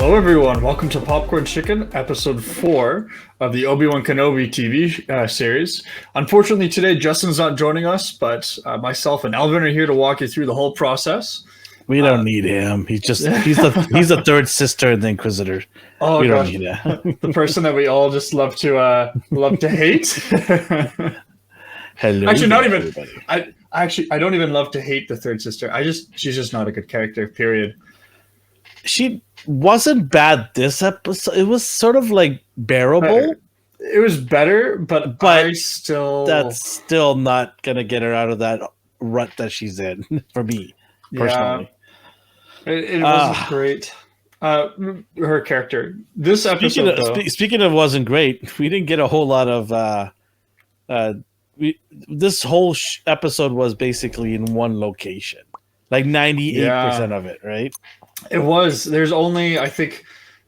Hello, everyone. Welcome to Popcorn Chicken, episode 4 of the Obi-Wan Kenobi TV series. Unfortunately, today Justin's not joining us, but myself and Elvin are here to walk you through the whole process. We don't need him. He's the third sister in the Inquisitor. Oh, we gosh. don't need him. The person that we all just love to hate. Hello, actually, not even. everybody. I don't even love to hate the third sister. She's just not a good character. Period. She wasn't bad this episode. It was sort of like bearable. It was better, but that's still not gonna get her out of that rut that she's in. For me, personally, it wasn't great. Her character. This episode, speaking of wasn't great. We didn't get a whole lot of. This whole episode was basically in one location, like 98% of it, right? It was. There's only, I think,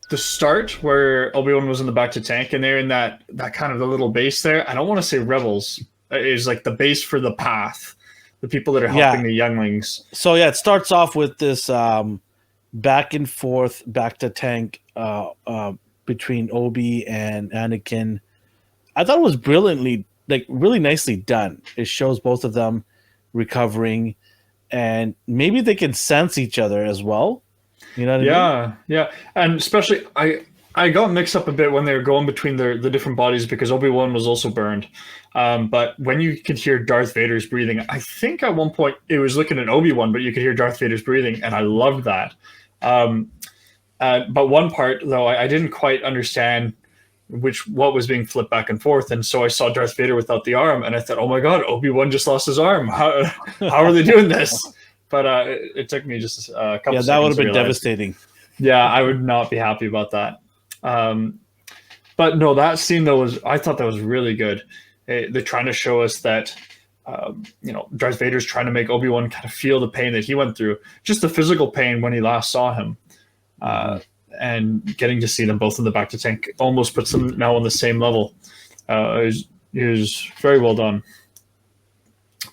the start where Obi-Wan was in the back to tank, and they're in that kind of the little base there. I don't want to say rebels. It's like the base for the path, the people that are helping the younglings. So yeah, it starts off with this back and forth, back to tank between Obi and Anakin. I thought it was brilliantly, like really nicely done. It shows both of them recovering, and maybe they can sense each other as well. You know what I mean? Yeah. And especially, I got mixed up a bit when they were going between the different bodies because Obi-Wan was also burned. But when you could hear Darth Vader's breathing, I think at one point it was looking at Obi-Wan, but you could hear Darth Vader's breathing, and I loved that. But one part, though, I didn't quite understand what was being flipped back and forth, and so I saw Darth Vader without the arm, and I thought, oh my god, Obi-Wan just lost his arm. How are they doing this? But it took me just a couple seconds. Yeah, that would have been devastating. Yeah, I would not be happy about that. But no, that scene though I thought that was really good. They're trying to show us that Darth Vader's trying to make Obi-Wan kind of feel the pain that he went through, just the physical pain when he last saw him. And getting to see them both in the back to tank almost puts them now on the same level. It was very well done.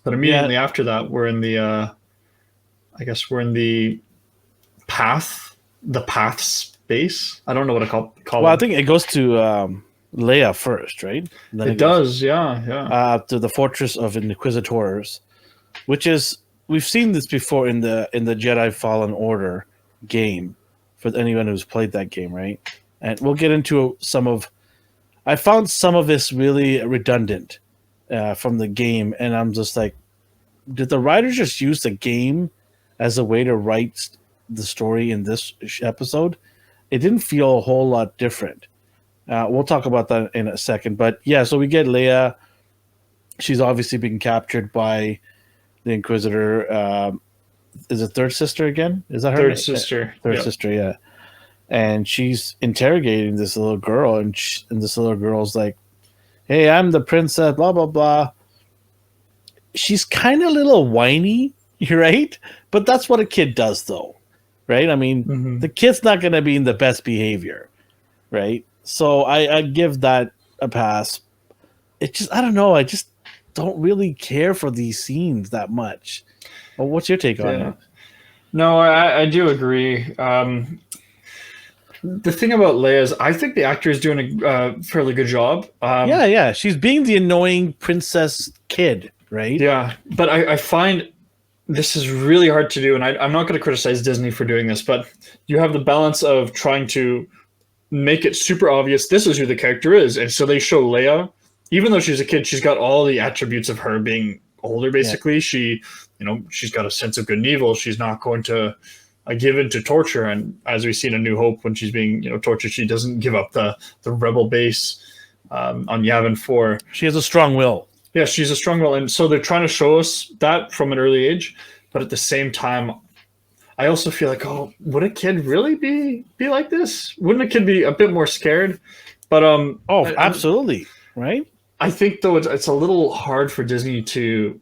But immediately after that, we're in the path space. I don't know what to call it. Well, I think it goes to Leia first, right? It does, yeah. To the Fortress of Inquisitors, which is, we've seen this before in the Jedi Fallen Order game, for anyone who's played that game, right? And we'll get into I found some of this really redundant from the game, and I'm just like, did the writers just use the game as a way to write the story in this episode? It didn't feel a whole lot different. We'll talk about that in a second. But yeah, so we get Leia. She's obviously being captured by the Inquisitor. Is it third sister again? Is that her third name? sister? Third sister, yeah. And she's interrogating this little girl, and this little girl's like, "Hey, I'm the princess, blah, blah, blah." She's kind of a little whiny, right? But that's what a kid does, though, right? I mean, the kid's not going to be in the best behavior, right? So I give that a pass. It just, I don't know. I just don't really care for these scenes that much. Well, what's your take on it? No, I do agree. The thing about Leia is I think the actor is doing a fairly good job. Yeah. She's being the annoying princess kid, right? Yeah, but I find this is really hard to do, and I'm not going to criticize Disney for doing this, but you have the balance of trying to make it super obvious this is who the character is, and so they show Leia, even though she's a kid, she's got all the attributes of her being older, basically. Yeah. She's got a sense of good and evil. She's not going to give in to torture, and as we see in A New Hope, when she's being tortured, she doesn't give up the rebel base on Yavin 4. She has a strong will. Yeah, she's a strong will, and so they're trying to show us that from an early age, but at the same time, I also feel like, would a kid really be like this? Wouldn't a kid be a bit more scared? But absolutely, right? I think though it's a little hard for Disney to.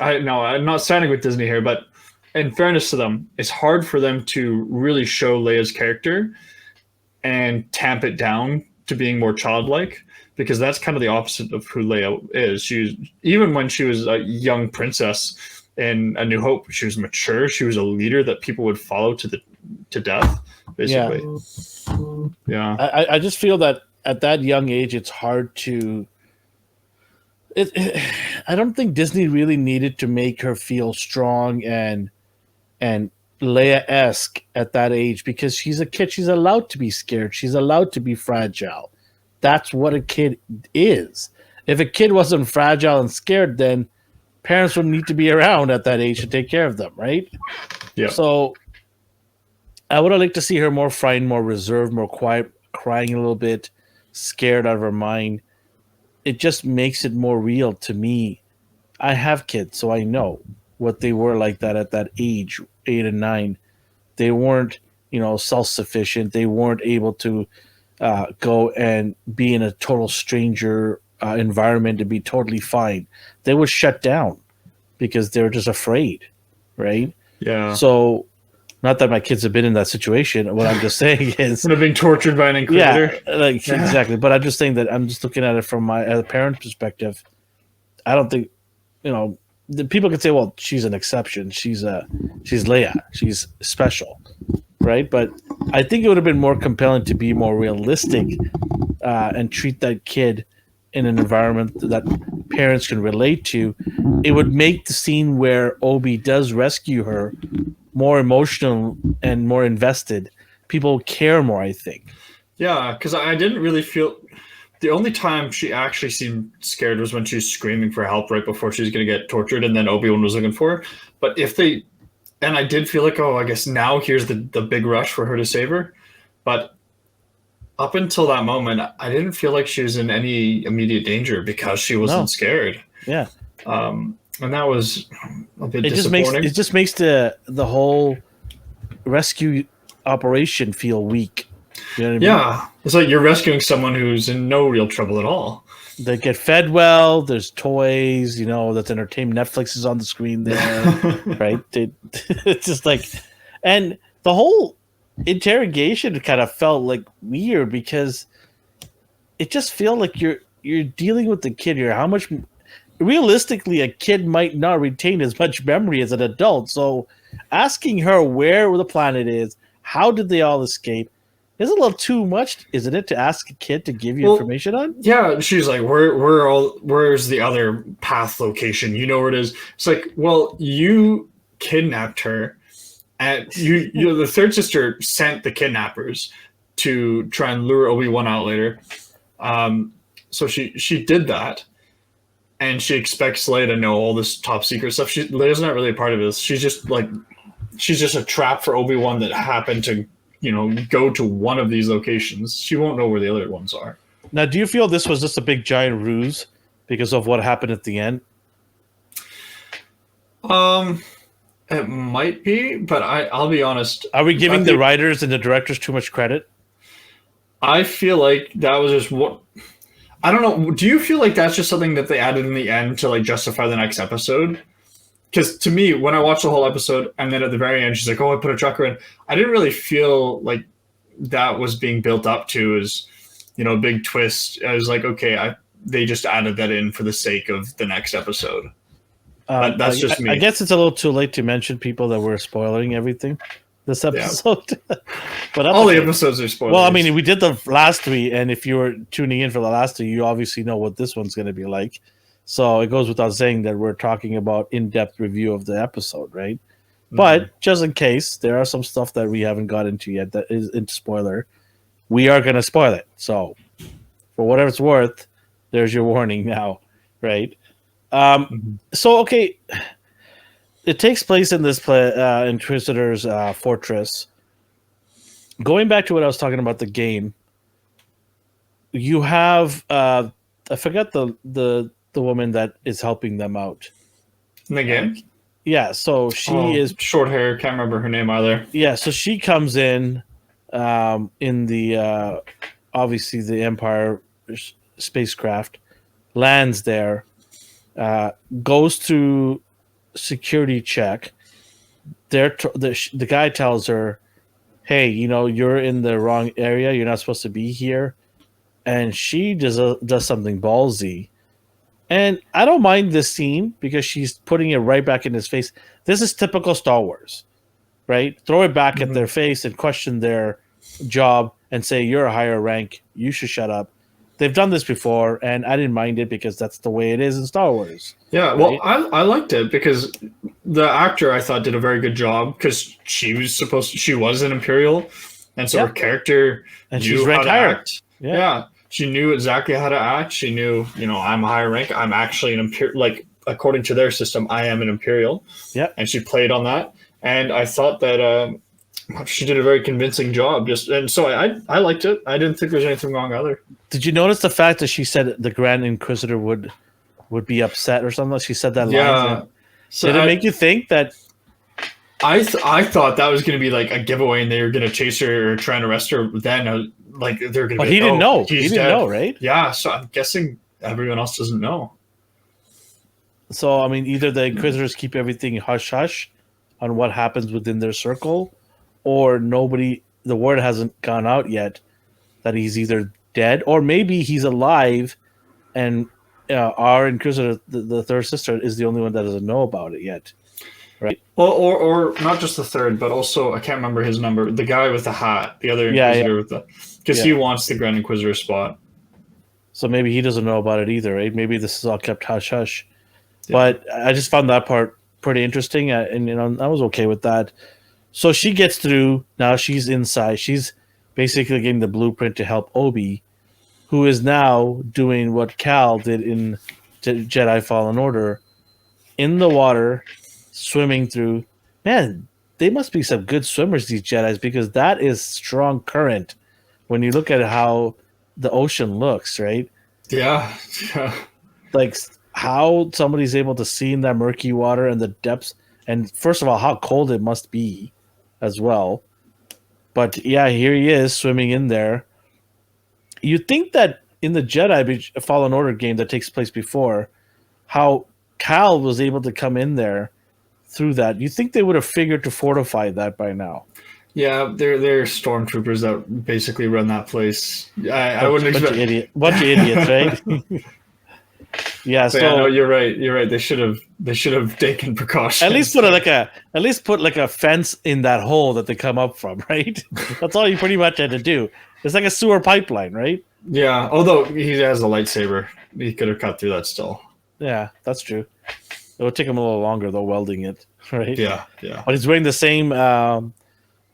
I'm not standing with Disney here, but in fairness to them, it's hard for them to really show Leia's character and tamp it down to being more childlike, because that's kind of the opposite of who Leia is. Even when she was a young princess in A New Hope, she was mature. She was a leader that people would follow to to death, basically. Yeah. I just feel that at that young age, it's hard to. I don't think Disney really needed to make her feel strong and Leia-esque at that age because she's a kid. She's allowed to be scared. She's allowed to be fragile. That's what a kid is. If a kid wasn't fragile and scared, then parents would need to be around at that age to take care of them, right? Yeah. So I would have liked to see her more frightened, more reserved, more quiet, crying a little bit, scared out of her mind. It just makes it more real to me. I have kids, so I know what they were like that at that age, 8 and 9. They weren't, self-sufficient. They weren't able to go and be in a total stranger environment and be totally fine. They would shut down because they were just afraid, right? Yeah. So, not that my kids have been in that situation. What I'm just saying is, Instead of being tortured by an inquisitor. Exactly. But I'm just saying that I'm just looking at it from my as a parent perspective. I don't think, the people could say, well, she's an exception. She's Leia. She's special, right? But I think it would have been more compelling to be more realistic and treat that kid in an environment that parents can relate to. It would make the scene where Obi does rescue her more emotional and more invested. People care more, I think. Yeah, because I didn't really feel... The only time she actually seemed scared was when she was screaming for help right before she was going to get tortured, and then Obi-Wan was looking for her. But if they... And I did feel like, I guess now here's the big rush for her to save her. But up until that moment, I didn't feel like she was in any immediate danger because she wasn't scared. Yeah. And that was a bit disappointing. It just makes the whole rescue operation feel weak. You know what I mean? Yeah. It's like you're rescuing someone who's in no real trouble at all. They get fed well. There's toys, that's entertainment. Netflix is on the screen there, right? It's just like, and the whole interrogation kind of felt like weird because it just felt like you're dealing with the kid here. How much realistically a kid might not retain as much memory as an adult. So asking her where the planet is, how did they all escape? Is a little too much, isn't it, to ask a kid to give you information on? Yeah, she's like, where's the other path location? You know where it is. It's like, well, you kidnapped her, and the third sister sent the kidnappers to try and lure Obi-Wan out later. So she did that, and she expects Leia to know all this top secret stuff. Leia's not really a part of this. She's just a trap for Obi-Wan that happened to go to one of these locations. She won't know where the other ones are. Now, do you feel this was just a big giant ruse because of what happened at the end? It might be, but I'll be honest. Are we giving the writers and the directors too much credit? I feel like that was just what... I don't know. Do you feel like that's just something that they added in the end to justify the next episode? Because to me, when I watched the whole episode, and then at the very end, she's like, I put a tracker in. I didn't really feel like that was being built up to as, a big twist. I was like, okay, they just added that in for the sake of the next episode. That's just me. I guess it's a little too late to mention people that we're spoiling everything this episode. Yeah. But all the episodes are spoilers. Well, I mean, we did the last three, and if you were tuning in for the last three, you obviously know what this one's going to be like. So it goes without saying that we're talking about in-depth review of the episode, right? Mm-hmm. But just in case, there are some stuff that we haven't got into yet that is into spoiler. We are going to spoil it. So for whatever it's worth, there's your warning now, right? So, okay, it takes place in this Inquisitor's fortress. Going back to what I was talking about, the game, you have, I forgot the woman that is helping them out. In the game? Yeah, so she is... Short hair, can't remember her name either. Yeah, so she comes in the, obviously the Empire spacecraft, lands there, goes through security check. The guy tells her, hey, you're in the wrong area, you're not supposed to be here. And she does something ballsy. And I don't mind this scene because she's putting it right back in his face. This is typical Star Wars. right? Throw it back at their face and question their job and say, you're a higher rank, you should shut up. They've done this before, and I didn't mind it because that's the way it is in Star Wars. Yeah, right? well, I liked it because the actor I thought did a very good job because she was an Imperial, and so her character and knew she's how ranked to higher. act. Yeah, she knew exactly how to act. She knew, I'm a higher rank. I'm actually an Imperial. Like, according to their system, I am an Imperial. Yeah, and she played on that, and I thought that she did a very convincing job. And so I liked it. I didn't think there was anything wrong either. Did you notice the fact that she said the Grand Inquisitor would be upset or something? She said that line. Yeah. So did it make you think that? I thought that was going to be like a giveaway, and they were going to chase her or try and arrest her. Then, like, they're going to. But he didn't know. He didn't know, right? Yeah. So I'm guessing everyone else doesn't know. So I mean, either the Inquisitors keep everything hush hush on what happens within their circle, or nobody. The word hasn't gone out yet that he's either dead or maybe he's alive, and our Inquisitor, the third sister, is the only one that doesn't know about it yet, right? Well, or not just the third, but also I can't remember his number. The guy with the hat, the other Inquisitor with the, because he wants the Grand Inquisitor spot. So maybe he doesn't know about it either, right? Maybe this is all kept hush hush. Yeah. But I just found that part pretty interesting, and I was okay with that. So she gets through. Now she's inside. She's basically getting the blueprint to help Obi, who is now doing what Cal did in Jedi Fallen Order, in the water, swimming through. Man, they must be some good swimmers, these Jedis, because that is strong current when you look at how the ocean looks, right? Yeah. Like how somebody's able to see in that murky water and the depths, and first of all, how cold it must be as well. But yeah, here he is swimming in there. You'd think that in the Jedi Fallen Order game that takes place before, how Cal was able to come in there through that, you think they would have figured to fortify that by now. Yeah, they're stormtroopers that basically run that place. I wouldn't expect bunch of idiots, right? Yeah, so no, you're right. You're right. They should have taken precautions. At least put a fence in that hole that they come up from, right? That's all you pretty much had to do. It's like a sewer pipeline, right? Yeah, although he has a lightsaber, he could have cut through that still. Yeah, that's true. It would take him a little longer though, welding it, right? Yeah. But he's wearing the same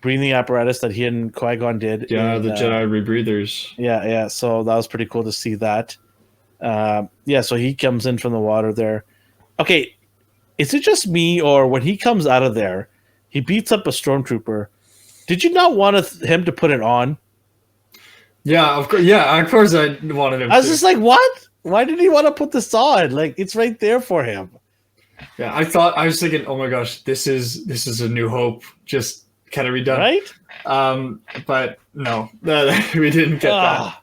breathing apparatus that he and Qui-Gon did. Yeah, the Jedi rebreathers. Yeah. So that was pretty cool to see that. So he comes in from the water there. Okay, is it just me, or when he comes out of there, he beats up a stormtrooper? Did you not want him to put it on? Yeah, of course. Yeah, of course I wanted him. I was just like, what? Why did he want to put this on? Like, it's right there for him. Yeah, I was thinking, oh my gosh, this is a New Hope. Just kind of redone, right? But no, we didn't get that.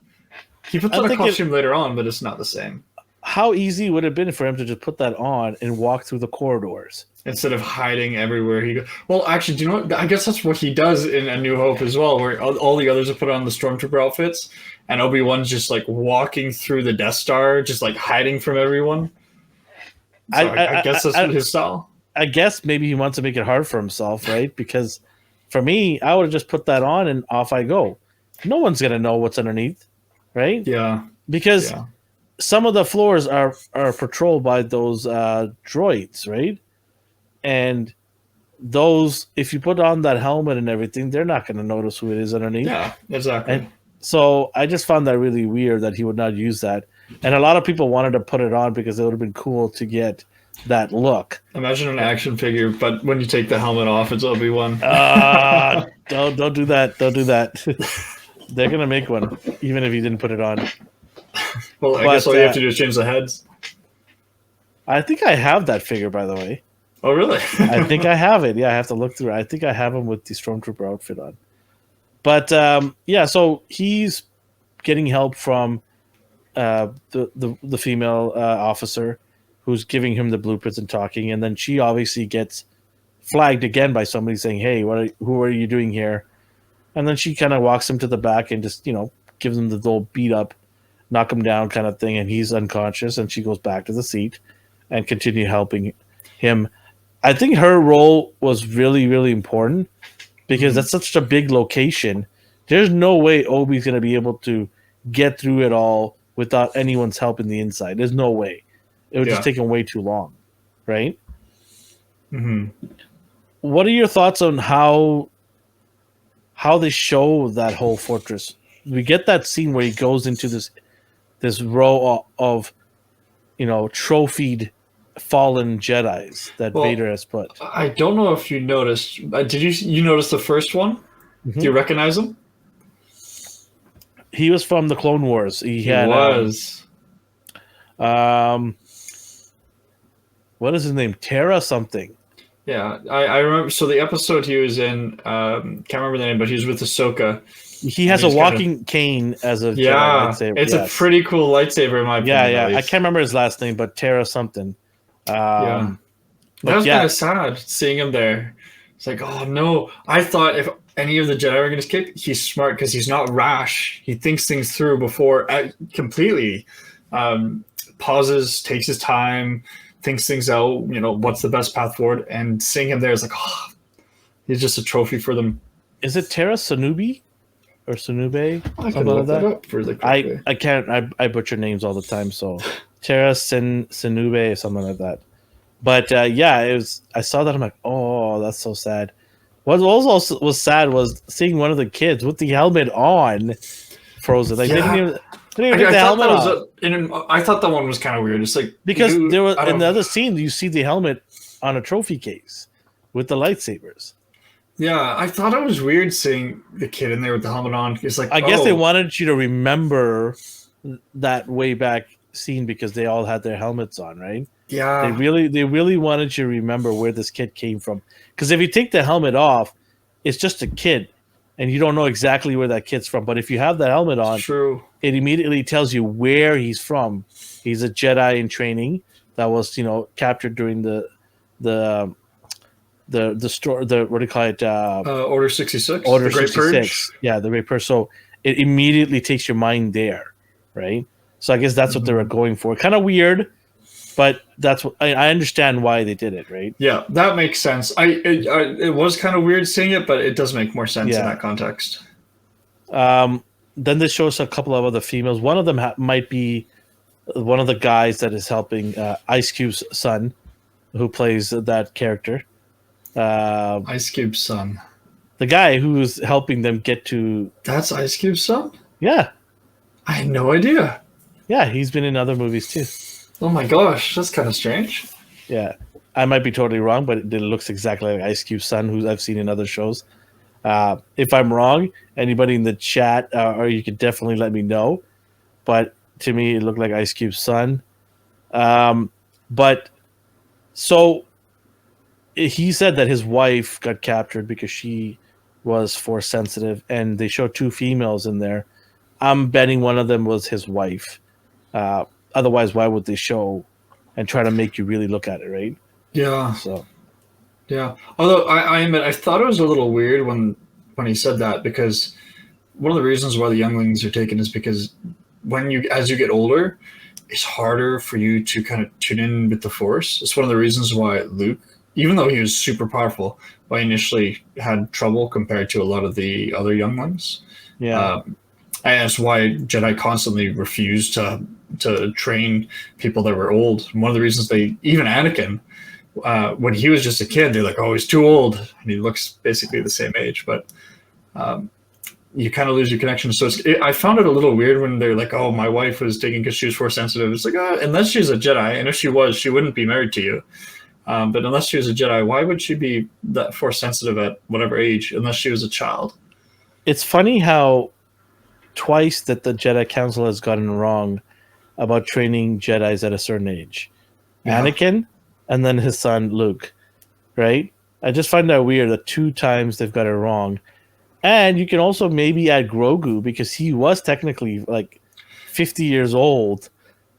He puts on a costume later on, but it's not the same. How easy would it have been for him to just put that on and walk through the corridors instead of hiding everywhere he goes? Well, actually, do you know what? I guess that's what he does in A New Hope as well, where all the others have put on the stormtrooper outfits, and Obi-Wan's just like walking through the Death Star, just like hiding from everyone. So I guess that's his style. I guess maybe he wants to make it hard for himself, right? Because for me, I would have just put that on and off I go. No one's gonna know what's underneath, right? Yeah, because some of the floors are patrolled by those droids, right? And those, if you put on that helmet and everything, they're not going to notice who it is underneath. Yeah, exactly. And so I just found that really weird that he would not use that. And a lot of people wanted to put it on because it would have been cool to get that look. Imagine an action figure, but when you take the helmet off, it's Obi-Wan. Don't do that. Don't do that. They're going to make one, even if he didn't put it on. Well, I guess all you have to do is change the heads. I think I have that figure, by the way. Oh, really? I think I have it. Yeah, I have to look through it. I think I have him with the Stormtrooper outfit on. But, so he's getting help from the female officer who's giving him the blueprints and talking. And then she obviously gets flagged again by somebody saying, hey, who are you doing here? And then she kind of walks him to the back and just, gives him the little beat up, knock him down kind of thing, and he's unconscious, and she goes back to the seat and continue helping him. I think her role was really, really important because that's such a big location. There's no way Obi's going to be able to get through it all without anyone's help in the inside. There's no way. It would just take him way too long, right? Mm-hmm. What are your thoughts on how they show that whole fortress? We get that scene where he goes into this row of trophied fallen Jedis that Vader has put. I don't know if you noticed. Did you notice the first one? Mm-hmm. Do you recognize him? He was from the Clone Wars. He was. What is his name? Terra something. Yeah, I remember. So the episode he was in, can't remember the name, but he was with Ahsoka. He has a walking cane as a Jedi lightsaber. It's a pretty cool lightsaber in my opinion. Yeah. I can't remember his last name, but Terra something. That was kind of sad seeing him there. It's like, oh no! I thought if any of the Jedi were going to escape, he's smart because he's not rash. He thinks things through before completely. Pauses, takes his time, thinks things out. What's the best path forward? And seeing him there is like, oh, he's just a trophy for them. Is it Terra Sanubi or Sunube? I can look that up really quickly. I can't. I butcher names all the time. So Terra Sinube or something like that. But it was. I saw that. I'm like, oh, that's so sad. What also was sad was seeing one of the kids with the helmet on, frozen. Like they didn't even take the helmet off. I thought that one was kind of weird. It's like because there was in the other scene you see the helmet on a trophy case with the lightsabers. Yeah, I thought it was weird seeing the kid in there with the helmet on. It's like I guess they wanted you to remember that way back scene because they all had their helmets on, right? Yeah, they really wanted you to remember where this kid came from. Because if you take the helmet off, it's just a kid, and you don't know exactly where that kid's from. But if you have that helmet on, it immediately tells you where he's from. He's a Jedi in training that was captured during the store, the what do you call it? Order 66. Order the Great 66. Purge. Yeah, the Great Purge. So it immediately takes your mind there, right? So I guess that's what they were going for. Kind of weird, but that's what I understand why they did it, right? Yeah, that makes sense. It was kind of weird seeing it, but it does make more sense in that context. Then they show us a couple of other females. One of them might be one of the guys that is helping Ice Cube's son, who plays that character. Ice Cube's son. The guy who's helping them get to... That's Ice Cube's son? Yeah. I had no idea. Yeah, he's been in other movies too. Oh my gosh, that's kind of strange. Yeah. I might be totally wrong, but it looks exactly like Ice Cube's son, who I've seen in other shows. If I'm wrong, anybody in the chat, or you can definitely let me know. But to me, it looked like Ice Cube's son. But so... he said that his wife got captured because she was force sensitive, and they showed two females in there. I'm betting one of them was his wife. Otherwise, why would they show and try to make you really look at it, right? Yeah. So, yeah. Although I admit, I thought it was a little weird when he said that, because one of the reasons why the younglings are taken is because as you get older, it's harder for you to kind of tune in with the Force. It's one of the reasons why Luke, even though he was super powerful, I initially had trouble compared to a lot of the other younglings. Yeah. And that's why Jedi constantly refused to train people that were old. One of the reasons even Anakin, when he was just a kid, they're like, oh, he's too old. And he looks basically the same age. But you kind of lose your connection. So I found it a little weird when they're like, oh, my wife was taken because she was force sensitive. It's like, unless she's a Jedi, and if she was, she wouldn't be married to you. But unless she was a Jedi, why would she be that force sensitive at whatever age, unless she was a child? It's funny how twice that the Jedi Council has gotten wrong about training Jedis at a certain age. Yeah. Anakin, and then his son Luke, right? I just find that weird that 2 times they've got it wrong. And you can also maybe add Grogu, because he was technically like 50 years old,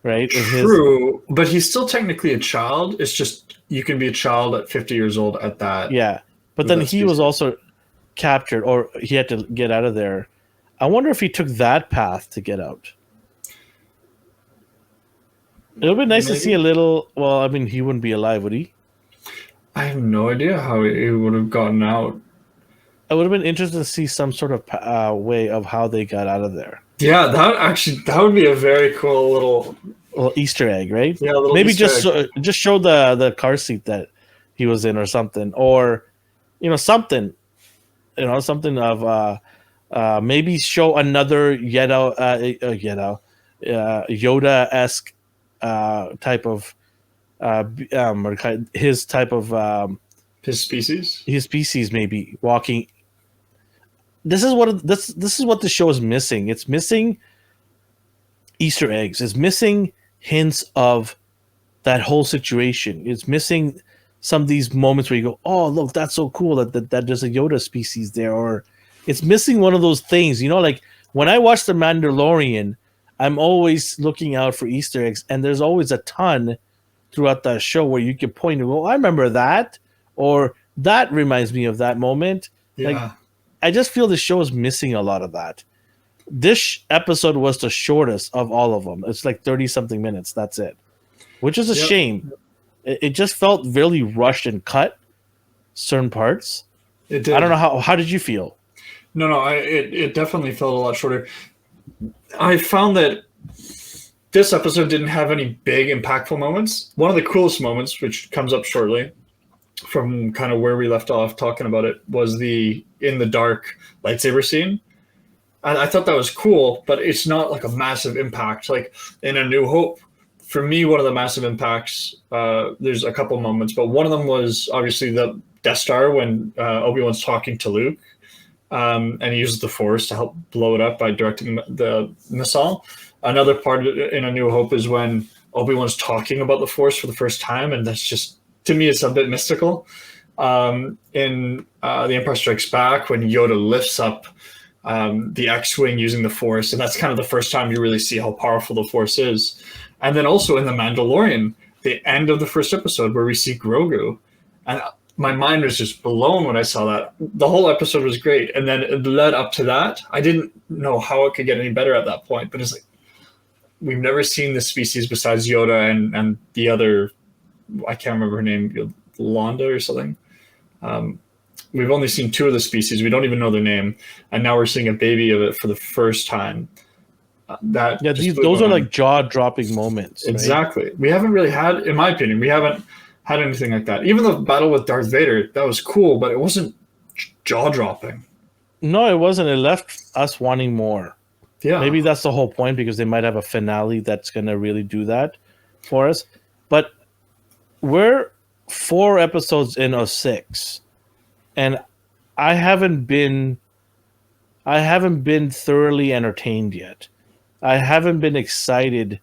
right? True, but he's still technically a child. It's just you can be a child at 50 years old at that. Yeah, but then he was also captured, or he had to get out of there. I wonder if he took that path to get out. It would be nice to see a little... Well, I mean, he wouldn't be alive, would he? I have no idea how it would have gotten out. I would have been interested to see some sort of way of how they got out of there. Yeah, that would be a very cool little A little Easter egg, right? yeah little Maybe Easter just egg. just show the car seat that he was in, or something, or something, something of maybe show another Yoda-esque type of or his type of His species. his species maybe walking. This is what the show is missing. It's missing Easter eggs. It's missing hints of that whole situation. It's missing some of these moments where you go, "Oh, look, that's so cool that there's a Yoda species there," or it's missing one of those things. Like when I watch The Mandalorian, I'm always looking out for Easter eggs, and there's always a ton throughout that show where you can point to, "Well, I remember that," or "That reminds me of that moment." Like, Yeah. I just feel the show is missing a lot of that. This episode was the shortest of all of them. It's like 30 something minutes. That's it, which is a Yep. shame. It just felt really rushed and cut certain parts. It did. I don't know how did you feel? No. It definitely felt a lot shorter. I found that this episode didn't have any big, impactful moments. One of the coolest moments, which comes up shortly from kind of where we left off talking about it, was the in the dark lightsaber scene. I thought that was cool, but it's not like a massive impact. Like in A New Hope, for me, one of the massive impacts, there's a couple moments, but one of them was obviously the Death Star when Obi-Wan's talking to Luke, and he uses the Force to help blow it up by directing the missile. Another part in A New Hope is when Obi-Wan's talking about the Force for the first time, and that's just, to me, it's a bit mystical. In The Empire Strikes Back, when Yoda lifts up the X-Wing using the Force, and that's kind of the first time you really see how powerful the Force is. And then also in The Mandalorian, the end of the first episode where we see Grogu, and my mind was just blown when I saw that. The whole episode was great, and then it led up to that. I didn't know how it could get any better at that point, but it's like we've never seen this species besides Yoda and the other, I can't remember her name, Londa or something. We've only seen two of the species. We don't even know their name, and now we're seeing a baby of it for the first time. Those are like jaw-dropping moments. Exactly. Right? We haven't really had, in my opinion, we haven't had anything like that. Even the battle with Darth Vader, that was cool, but it wasn't jaw-dropping. No, it wasn't. It left us wanting more. Yeah. Maybe that's the whole point, because they might have a finale that's going to really do that for us. But we're 4 episodes in of 6, and I haven't been thoroughly entertained yet. I haven't been excited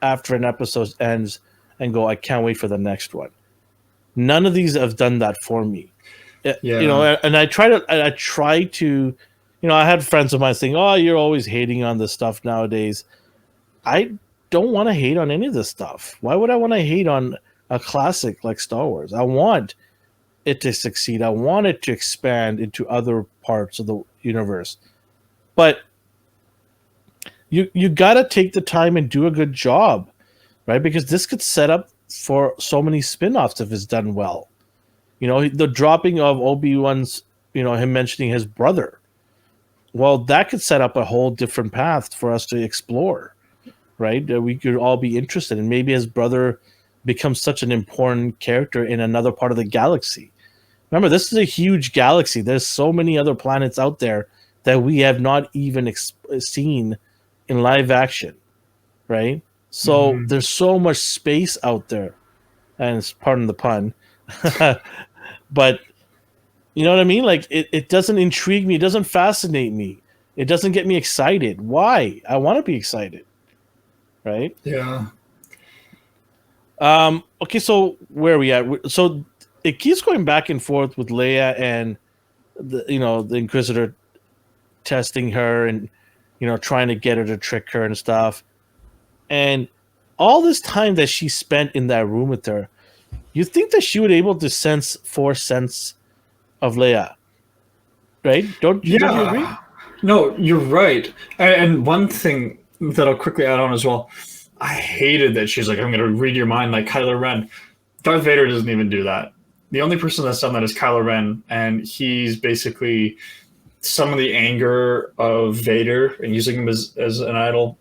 after an episode ends and go, I can't wait for the next one. None of these have done that for me. Yeah. And I try to, I had friends of mine saying, "Oh, you're always hating on this stuff nowadays." I don't want to hate on any of this stuff. Why would I want to hate on a classic like Star Wars? I want it to succeed. I want it to expand into other parts of the universe. But you got to take the time and do a good job, right? Because this could set up for so many spin-offs if it's done well. The dropping of Obi-Wan's, him mentioning his brother. Well, that could set up a whole different path for us to explore, right? We could all be interested in. Maybe his brother becomes such an important character in another part of the galaxy. Remember, this is a huge galaxy. There's so many other planets out there that we have not even seen in live action, right? So there's so much space out there, and pardon the pun, but you know what I mean? Like, it doesn't intrigue me. It doesn't fascinate me. It doesn't get me excited. Why? I want to be excited, right? Yeah. Okay, so where are we at? So it keeps going back and forth with Leia and the Inquisitor testing her and trying to get her to trick her and stuff. And all this time that she spent in that room with her, you think that she would be able to sense Force sense of Leia, right? Don't you agree? No, you're right. And one thing that I'll quickly add on as well, I hated that she's like, I'm going to read your mind like Kylo Ren. Darth Vader doesn't even do that. the only person that's done that is Kylo Ren, and he's basically some of the anger of Vader and using him as an idol,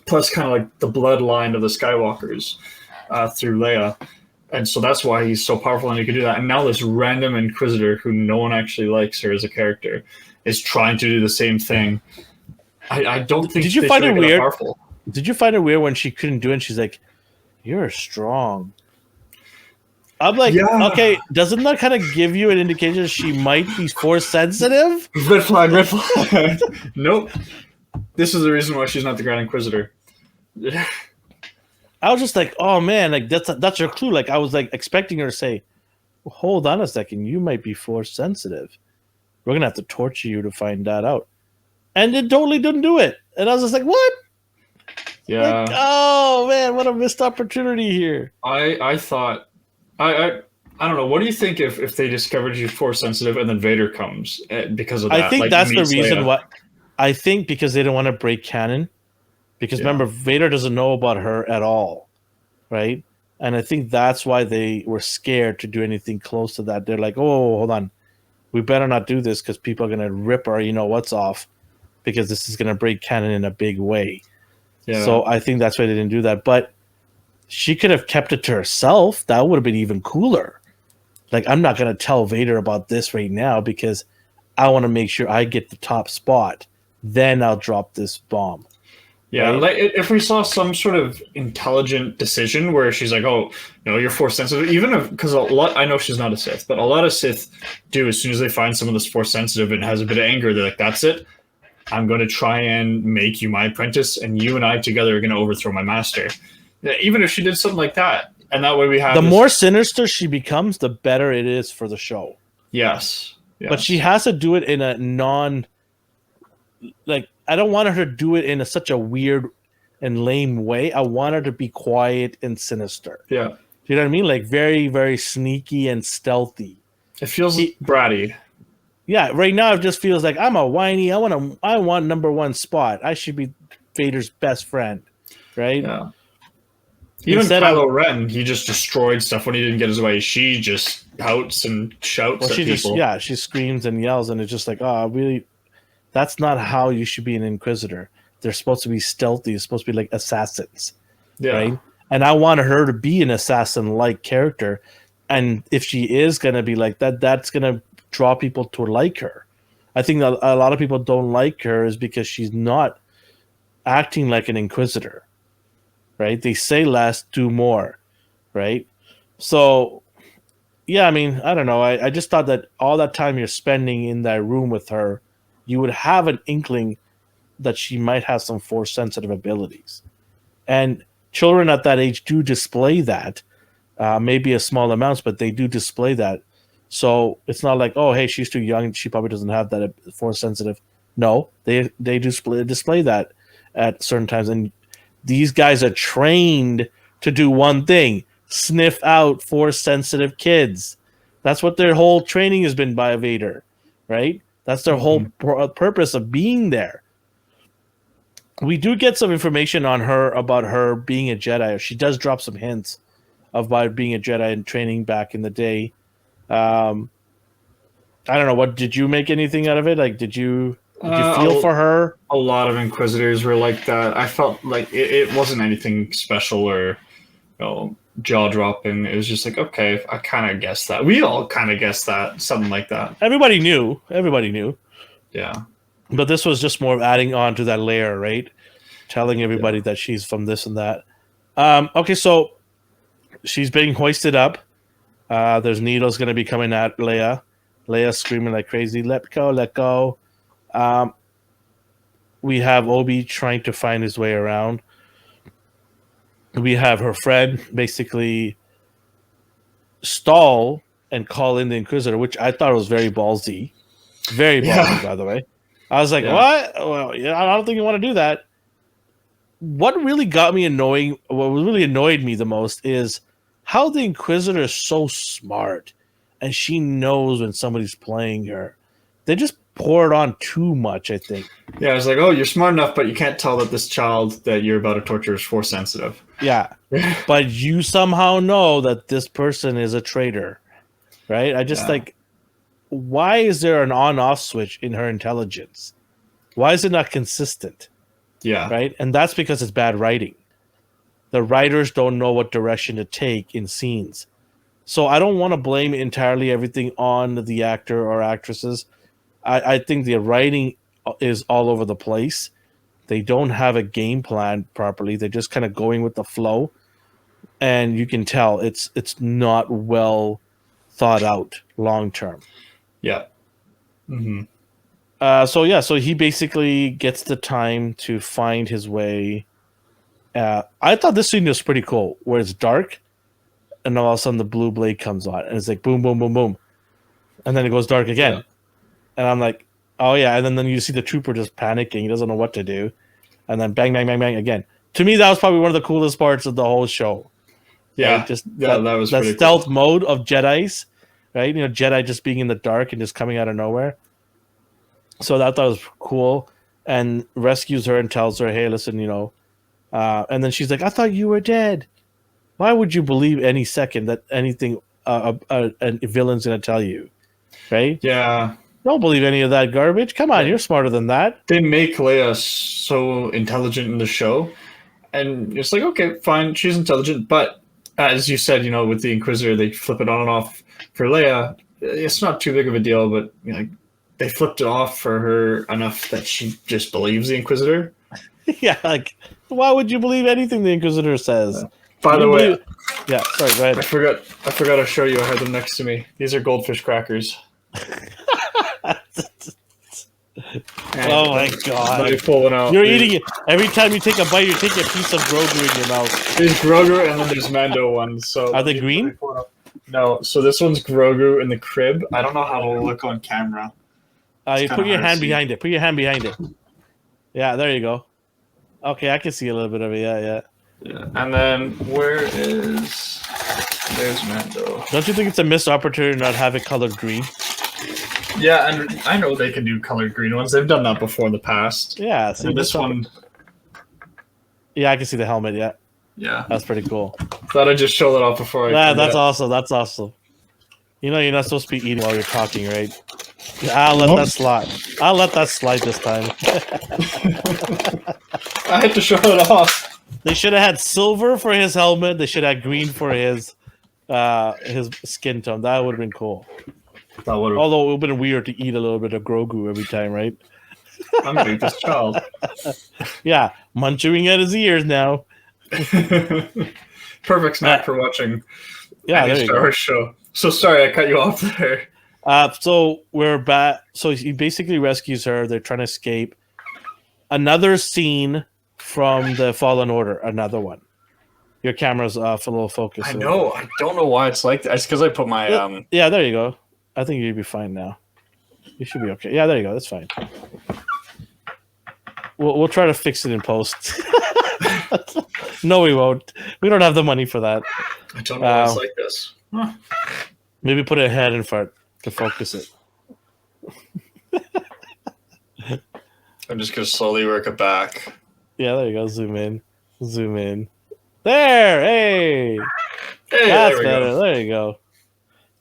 plus kind of like the bloodline of the Skywalkers through Leia. And so that's why he's so powerful and he can do that. And now this random Inquisitor who no one actually likes her as a character is trying to do the same thing. I don't think. Did you find it weird? Did you find it weird when she couldn't do it? And she's like, "You're strong." I'm like, yeah. Okay, doesn't that kind of give you an indication she might be force sensitive? Red flag, red flag. Nope. This is the reason why she's not the Grand Inquisitor. I was just like, oh man, like that's your clue. Like I was like expecting her to say, well, hold on a second, you might be force sensitive. We're gonna have to torture you to find that out. And it totally didn't do it. And I was just like, what? Yeah. Like, oh man, what a missed opportunity here. I thought I don't know. What do you think if they discovered you force sensitive and then Vader comes because of that? I think that's the reason why. I think because they don't want to break canon. Because remember, Vader doesn't know about her at all, right? And I think that's why they were scared to do anything close to that. They're like, oh, hold on. We better not do this because people are going to rip our what's off because this is going to break canon in a big way. Yeah. So I think that's why they didn't do that. But she could have kept it to herself. That would have been even cooler. Like, I'm not going to tell Vader about this right now because I want to make sure I get the top spot. Then I'll drop this bomb. Yeah, right? Like if we saw some sort of intelligent decision where she's like, "Oh, no, you're force sensitive," even because I know she's not a Sith, but a lot of Sith do as soon as they find someone that's force sensitive and has a bit of anger, they're like, "That's it. I'm going to try and make you my apprentice, and you and I together are going to overthrow my master." Even if she did something like that, and that way we have the more sinister she becomes, the better it is for the show. Yes. But she has to do it in a I don't want her to do it in such a weird and lame way. I want her to be quiet and sinister. Yeah. Do you know what I mean? Like very, very sneaky and stealthy. It feels bratty. Yeah, right now it just feels like I'm a whiny. I want number one spot. I should be Vader's best friend, right? Yeah. Even Kylo Ren, he just destroyed stuff when he didn't get his way. She just pouts and shouts at people. She screams and yells, and it's just like, oh, really. That's not how you should be an Inquisitor. They're supposed to be stealthy. They're supposed to be like assassins, right? And I want her to be an assassin-like character. And if she is going to be like that, that's going to draw people to like her. I think that a lot of people don't like her is because she's not acting like an Inquisitor, right? They say less, do more, right? So, yeah, I mean, I don't know. I just thought that all that time you're spending in that room with her, you would have an inkling that she might have some force-sensitive abilities. And children at that age do display that, maybe a small amounts, but they do display that. So it's not like, oh, hey, she's too young, she probably doesn't have that force-sensitive. No, they display that at certain times. And these guys are trained to do one thing, sniff out force-sensitive kids. That's what their whole training has been by Vader, right? That's their whole purpose of being there. We do get some information on her about her being a Jedi. She does drop some hints about being a Jedi and training back in the day. I don't know. What did you make anything out of it? Like, did you feel for her? A lot of Inquisitors were like that. I felt like it wasn't anything special or jaw dropping. It was just like, okay, I kind of guessed that. We all kind of guessed that, something like that. Everybody knew. Yeah. But this was just more of adding on to that layer, right? Telling everybody that she's from this and that. Okay, so she's being hoisted up. There's needles going to be coming at Leia. Leia's screaming like crazy, let go, let go. We have Obi trying to find his way around. We have her friend basically stall and call in the Inquisitor, which I thought was very ballsy. Very ballsy, by the way. I was like, what? Well, I don't think you want to do that. What really got me annoying, what really annoyed me the most is how the Inquisitor is so smart and she knows when somebody's playing her. They just pour it on too much, I think. Yeah, I was like, oh, you're smart enough, but you can't tell that this child that you're about to torture is force sensitive. Yeah, but you somehow know that this person is a traitor. right? I just like, why is there an on-off switch in her intelligence? Why is it not consistent? Yeah. Right? And that's because it's bad writing. The writers don't know what direction to take in scenes. So I don't want to blame entirely everything on the actor or actresses. I think the writing is all over the place. They don't have a game plan properly. They're just kind of going with the flow. And you can tell it's not well thought out long term. Yeah. Mm-hmm. So he basically gets the time to find his way. I thought this scene was pretty cool, where it's dark, and all of a sudden the blue blade comes on, and it's like boom, boom, boom, boom, and then it goes dark again, and I'm like, oh yeah, and then you see the trooper just panicking, he doesn't know what to do, and then bang, bang, bang, bang again. To me, that was probably one of the coolest parts of the whole show. Yeah, right? that was that pretty stealth cool. mode of Jedi's, right? Jedi just being in the dark and just coming out of nowhere. So that was cool, and rescues her and tells her, "Hey, listen, and then she's like, "I thought you were dead. Why would you believe any second that anything a villain's gonna tell you, right? Yeah, don't believe any of that garbage. Come on, you're smarter than that." They make Leia so intelligent in the show, and it's like, okay, fine, she's intelligent, but as you said, with the Inquisitor, they flip it on and off. For Leia, it's not too big of a deal, but they flipped it off for her enough that she just believes the Inquisitor. Yeah, like, why would you believe anything the Inquisitor says? By the way, yeah, sorry, go ahead. I forgot to show you. I had them next to me. These are goldfish crackers. Oh my god! Let me pull one out. You're eating it every time you take a bite. You're taking a piece of Grogu in your mouth. There's Grogu and then there's Mando ones. So are they green? No. So this one's Grogu in the crib. I don't know how to look on camera. You put your hand behind it. Put your hand behind it. Yeah, there you go. Okay, I can see a little bit of it. Yeah. And then there's Mando. Don't you think it's a missed opportunity to not have it colored green? Yeah, and I know they can do colored green ones. They've done that before in the past. Yeah, see this one. Yeah, I can see the helmet. Yeah, that's pretty cool. Thought I'd just show that off before I. Yeah, that's awesome. That's awesome. You're not supposed to be eating while you're talking, right? I'll let that slide. I'll let that slide this time. I had to show it off. They should have had silver for his helmet. They should have had green for his skin tone. That would have been cool. Although it would have been weird to eat a little bit of Grogu every time, right? I'm gonna eat this child. Yeah, munching at his ears now. Perfect snack for watching. Yeah, there you Star Wars show. So sorry, I cut you off there. So we're back. So he basically rescues her. They're trying to escape. Another scene from the Fallen Order. Another one. Your camera's off a little focus. I know. I don't know why it's like that. It's because I put my Yeah, there you go. I think you'll be fine now. You should be okay. Yeah, there you go. That's fine. We'll try to fix it in post. No, we won't. We don't have the money for that. I don't know why it's like this. Huh. Maybe put a head in front to focus it. I'm just gonna slowly work it back. Yeah, there you go. Zoom in. There. Hey, that's better. Go. There you go.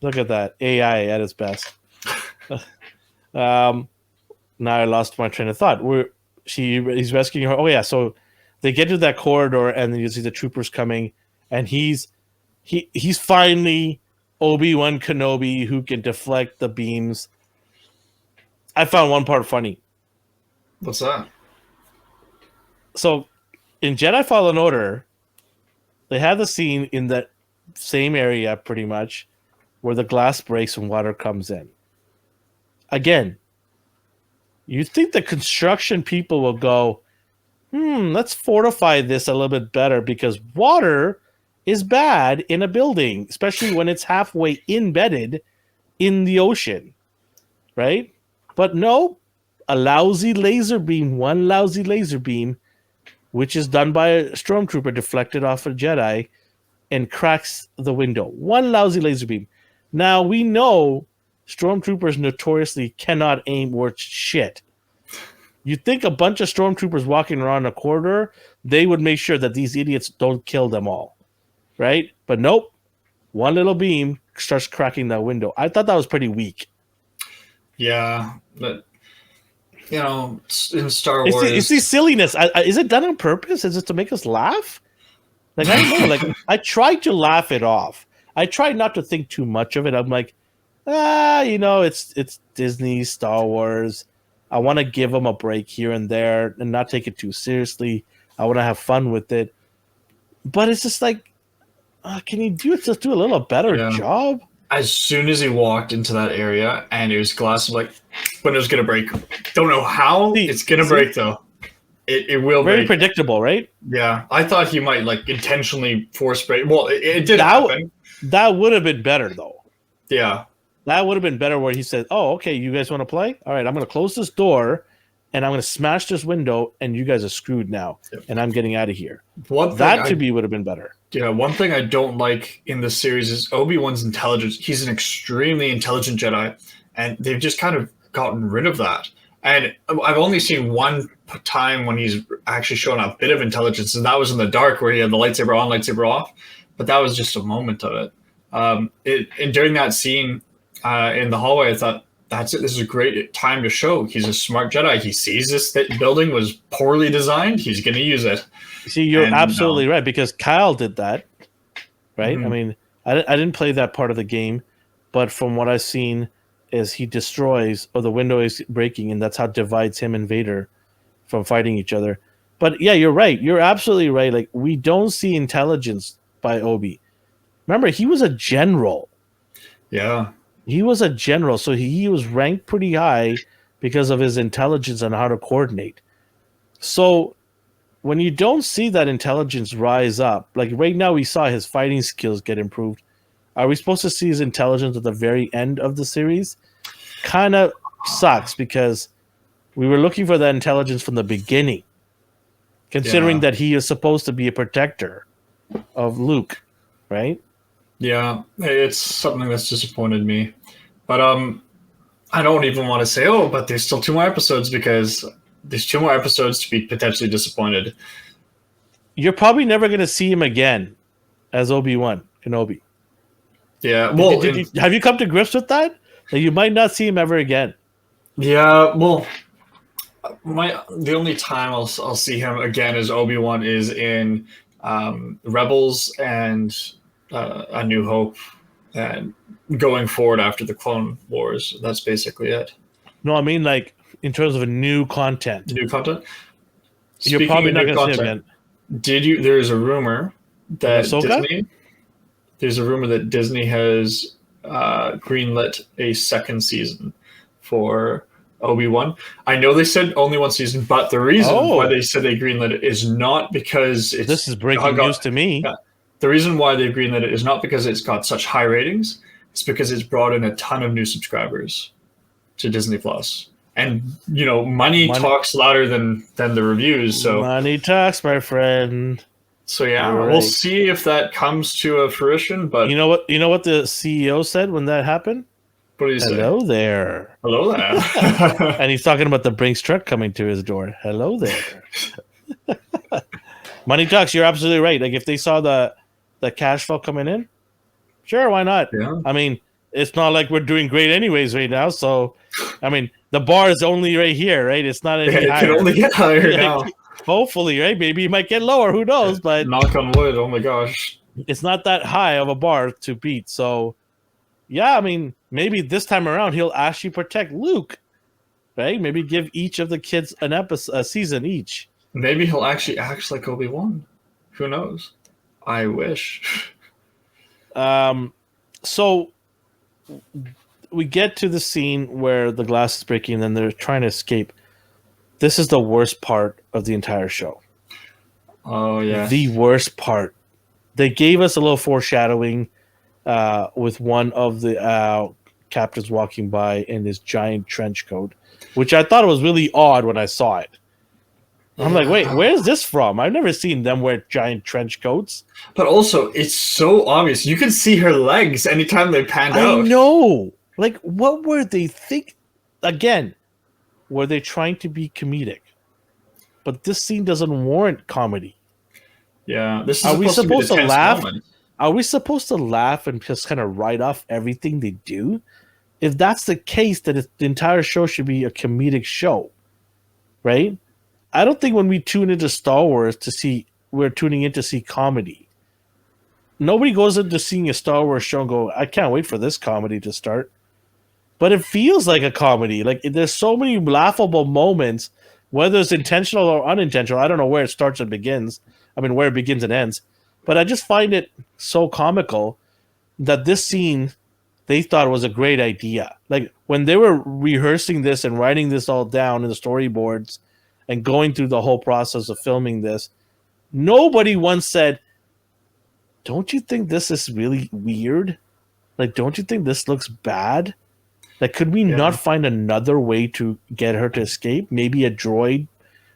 Look at that. AI at its best. Now I lost my train of thought. He's rescuing her. Oh yeah, so they get to that corridor and then you see the troopers coming, and he's finally Obi-Wan Kenobi who can deflect the beams. I found one part funny. What's that? So in Jedi Fallen Order, they have the scene in that same area pretty much where the glass breaks and water comes in. Again, you think the construction people will go, let's fortify this a little bit better because water is bad in a building, especially when it's halfway embedded in the ocean, right? But no, one lousy laser beam, which is done by a stormtrooper deflected off a Jedi and cracks the window. One lousy laser beam. Now, we know stormtroopers notoriously cannot aim worth shit. You'd think a bunch of stormtroopers walking around a corridor, they would make sure that these idiots don't kill them all, right? But nope. One little beam starts cracking that window. I thought that was pretty weak. Yeah, but in Star Wars, It's the silliness. Is it done on purpose? Is it to make us laugh? Like, I don't know. Like, I tried to laugh it off. I tried not to think too much of it. I'm like, it's Disney, Star Wars. I want to give them a break here and there and not take it too seriously. I want to have fun with it. But it's just like, can you just do a little better job? As soon as he walked into that area and it was glass, I'm like, window's going to break. Don't know how. It's going to break, though. It will Very break. predictable, right? Yeah. I thought he might, like, intentionally force break. Well, it did happen. That would have been better, though. Yeah. That would have been better where he said, oh, okay, you guys want to play? All right, I'm going to close this door, and I'm going to smash this window, and you guys are screwed now, and I'm getting out of here. That, to me, would have been better. Yeah, one thing I don't like in this series is Obi-Wan's intelligence. He's an extremely intelligent Jedi, and they've just kind of gotten rid of that. And I've only seen one time when he's actually shown a bit of intelligence, and that was in the dark where he had the lightsaber on, lightsaber off. But that was just a moment of it. And during that scene in the hallway, I thought, that's it. This is a great time to show he's a smart Jedi. He sees this building was poorly designed. He's going to use it. See, you're absolutely right, because Kyle did that, right? Mm-hmm. I mean, I didn't play that part of the game, but from what I've seen is he destroys, or the window is breaking, and that's how it divides him and Vader from fighting each other. But yeah, you're right. You're absolutely right. Like, we don't see intelligence by Obi. Remember, he was a general. Yeah. He was a general, so he was ranked pretty high because of his intelligence and how to coordinate. So when you don't see that intelligence rise up, like right now we saw his fighting skills get improved. Are we supposed to see his intelligence at the very end of the series? Kind of sucks, because we were looking for that intelligence from the beginning, considering that he is supposed to be a protector of Luke, right? Yeah, it's something that's disappointed me. But I don't even want to say, but there's still 2 more episodes, because there's 2 more episodes to be potentially disappointed. You're probably never going to see him again as Obi-Wan Kenobi. Yeah, well, have you come to grips with that? That you might not see him ever again? Yeah, well, the only time I'll see him again as Obi-Wan is in Rebels and A New Hope, and going forward after the Clone Wars. That's basically it. No, I mean, like, in terms of new content. New content? You're probably not going to see him again. There's a rumor that Ahsoka? There's a rumor that Disney has greenlit a second season for Obi-Wan. I know they said only 1 season, but the reason why they said they greenlit it is not because this is breaking news to me. Yeah, the reason why they've greenlit it is not because it's got such high ratings. It's because it's brought in a ton of new subscribers to Disney Plus. And money talks louder than the reviews. So money talks, my friend. So yeah, we'll see if that comes to a fruition. But you know what the CEO said when that happened? What did he say? Hello there. Hello there. And he's talking about the Brinks truck coming to his door. Hello there. Money talks. You're absolutely right. Like, if they saw the cash flow coming in, sure, why not? Yeah. I mean, it's not like we're doing great anyways right now. So, I mean, the bar is only right here, right? It's not any higher. It can only get higher now. Hopefully, right? Maybe it might get lower. Who knows? But knock on wood. Oh my gosh, it's not that high of a bar to beat. So, yeah, I mean, maybe this time around he'll actually protect Luke, right? Maybe give each of the kids a season each. Maybe he'll actually act like Obi-Wan. Who knows? I wish. So we get to the scene where the glass is breaking and then they're trying to escape. This is the worst part of the entire show. Oh, yeah. The worst part. They gave us a little foreshadowing with one of the captains walking by in this giant trench coat, which I thought was really odd when I saw it. I'm like, wait, where's this from? I've never seen them wear giant trench coats. But also, it's so obvious. You can see her legs anytime they panned out. I know. Like, what were they think? Again, were they trying to be comedic? But this scene doesn't warrant comedy. Yeah, this is Are we supposed to laugh? are we supposed to laugh and just kind of write off everything they do? If that's the case, then the entire show should be a comedic show, right? I don't think when we tune into Star Wars we're tuning in to see comedy. Nobody goes into seeing a Star Wars show and go, I can't wait for this comedy to start. But it feels like a comedy. Like there's so many laughable moments, whether it's intentional or unintentional. I don't know where it starts and begins. I mean, where it begins and ends. But I just find it so comical that this scene they thought was a great idea. Like when they were rehearsing this and writing this all down in the storyboards and going through the whole process of filming this, nobody once said, don't you think this is really weird? Like, don't you think this looks bad? Like, could we not find another way to get her to escape? Maybe a droid,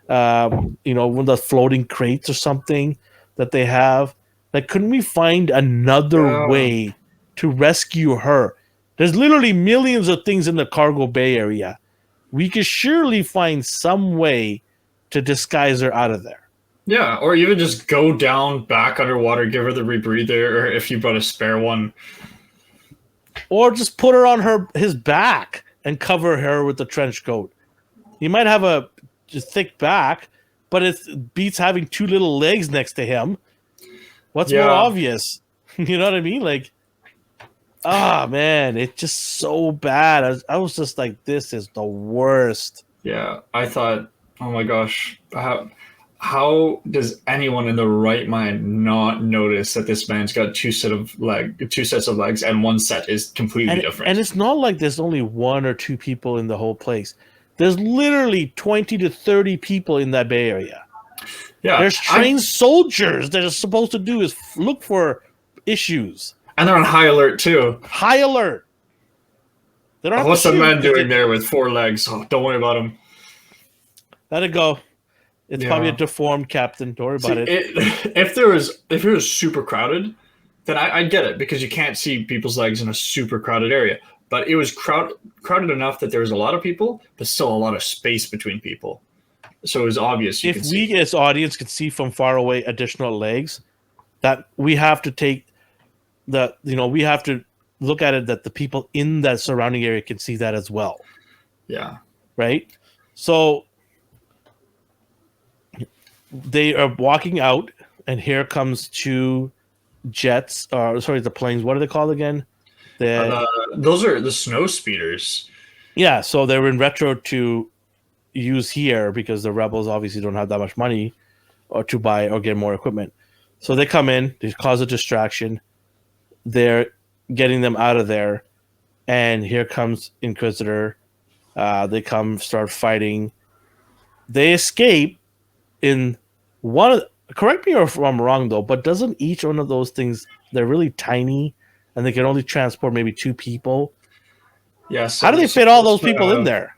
one of the floating crates or something that they have. Like, couldn't we find another way to rescue her? There's literally millions of things in the cargo bay area. We could surely find some way to disguise her out of there. Yeah, or even just go down back underwater, give her the rebreather, or if you brought a spare one. Or just put her on his back and cover her with the trench coat. He might have a thick back, but it beats having two little legs next to him. What's more obvious? You know what I mean? Like, man, it's just so bad. I was just like, this is the worst. Yeah, I thought, oh my gosh, how does anyone in the right mind not notice that this man's got two sets of legs and one set is completely different? And it's not like there's only one or two people in the whole place. There's literally 20 to 30 people in that Bay Area. Yeah, there's trained soldiers that are supposed to do is look for issues. And they're on high alert too. High alert. What's the man doing there with four legs? Oh, don't worry about him. Let it go. It's probably a deformed captain. Don't worry about it. If it was super crowded, then I get it because you can't see people's legs in a super crowded area. But it was crowded enough that there was a lot of people, but still a lot of space between people. So it was obvious. If we as audience could see from far away additional legs, that we have to take we have to look at it that the people in that surrounding area can see that as well. Yeah. Right? So they are walking out, and here comes two jets. The planes. What are they called again? Those are the snow speeders. Yeah, so they're in retro to use here because the rebels obviously don't have that much money or to buy or get more equipment. So they come in, they cause a distraction. They're getting them out of there, and here comes Inquisitor. They start fighting. They escape in one. Correct me if I'm wrong though, but doesn't each one of those things, they're really tiny, and they can only transport maybe two people? Yeah. So how do they fit all those people in there?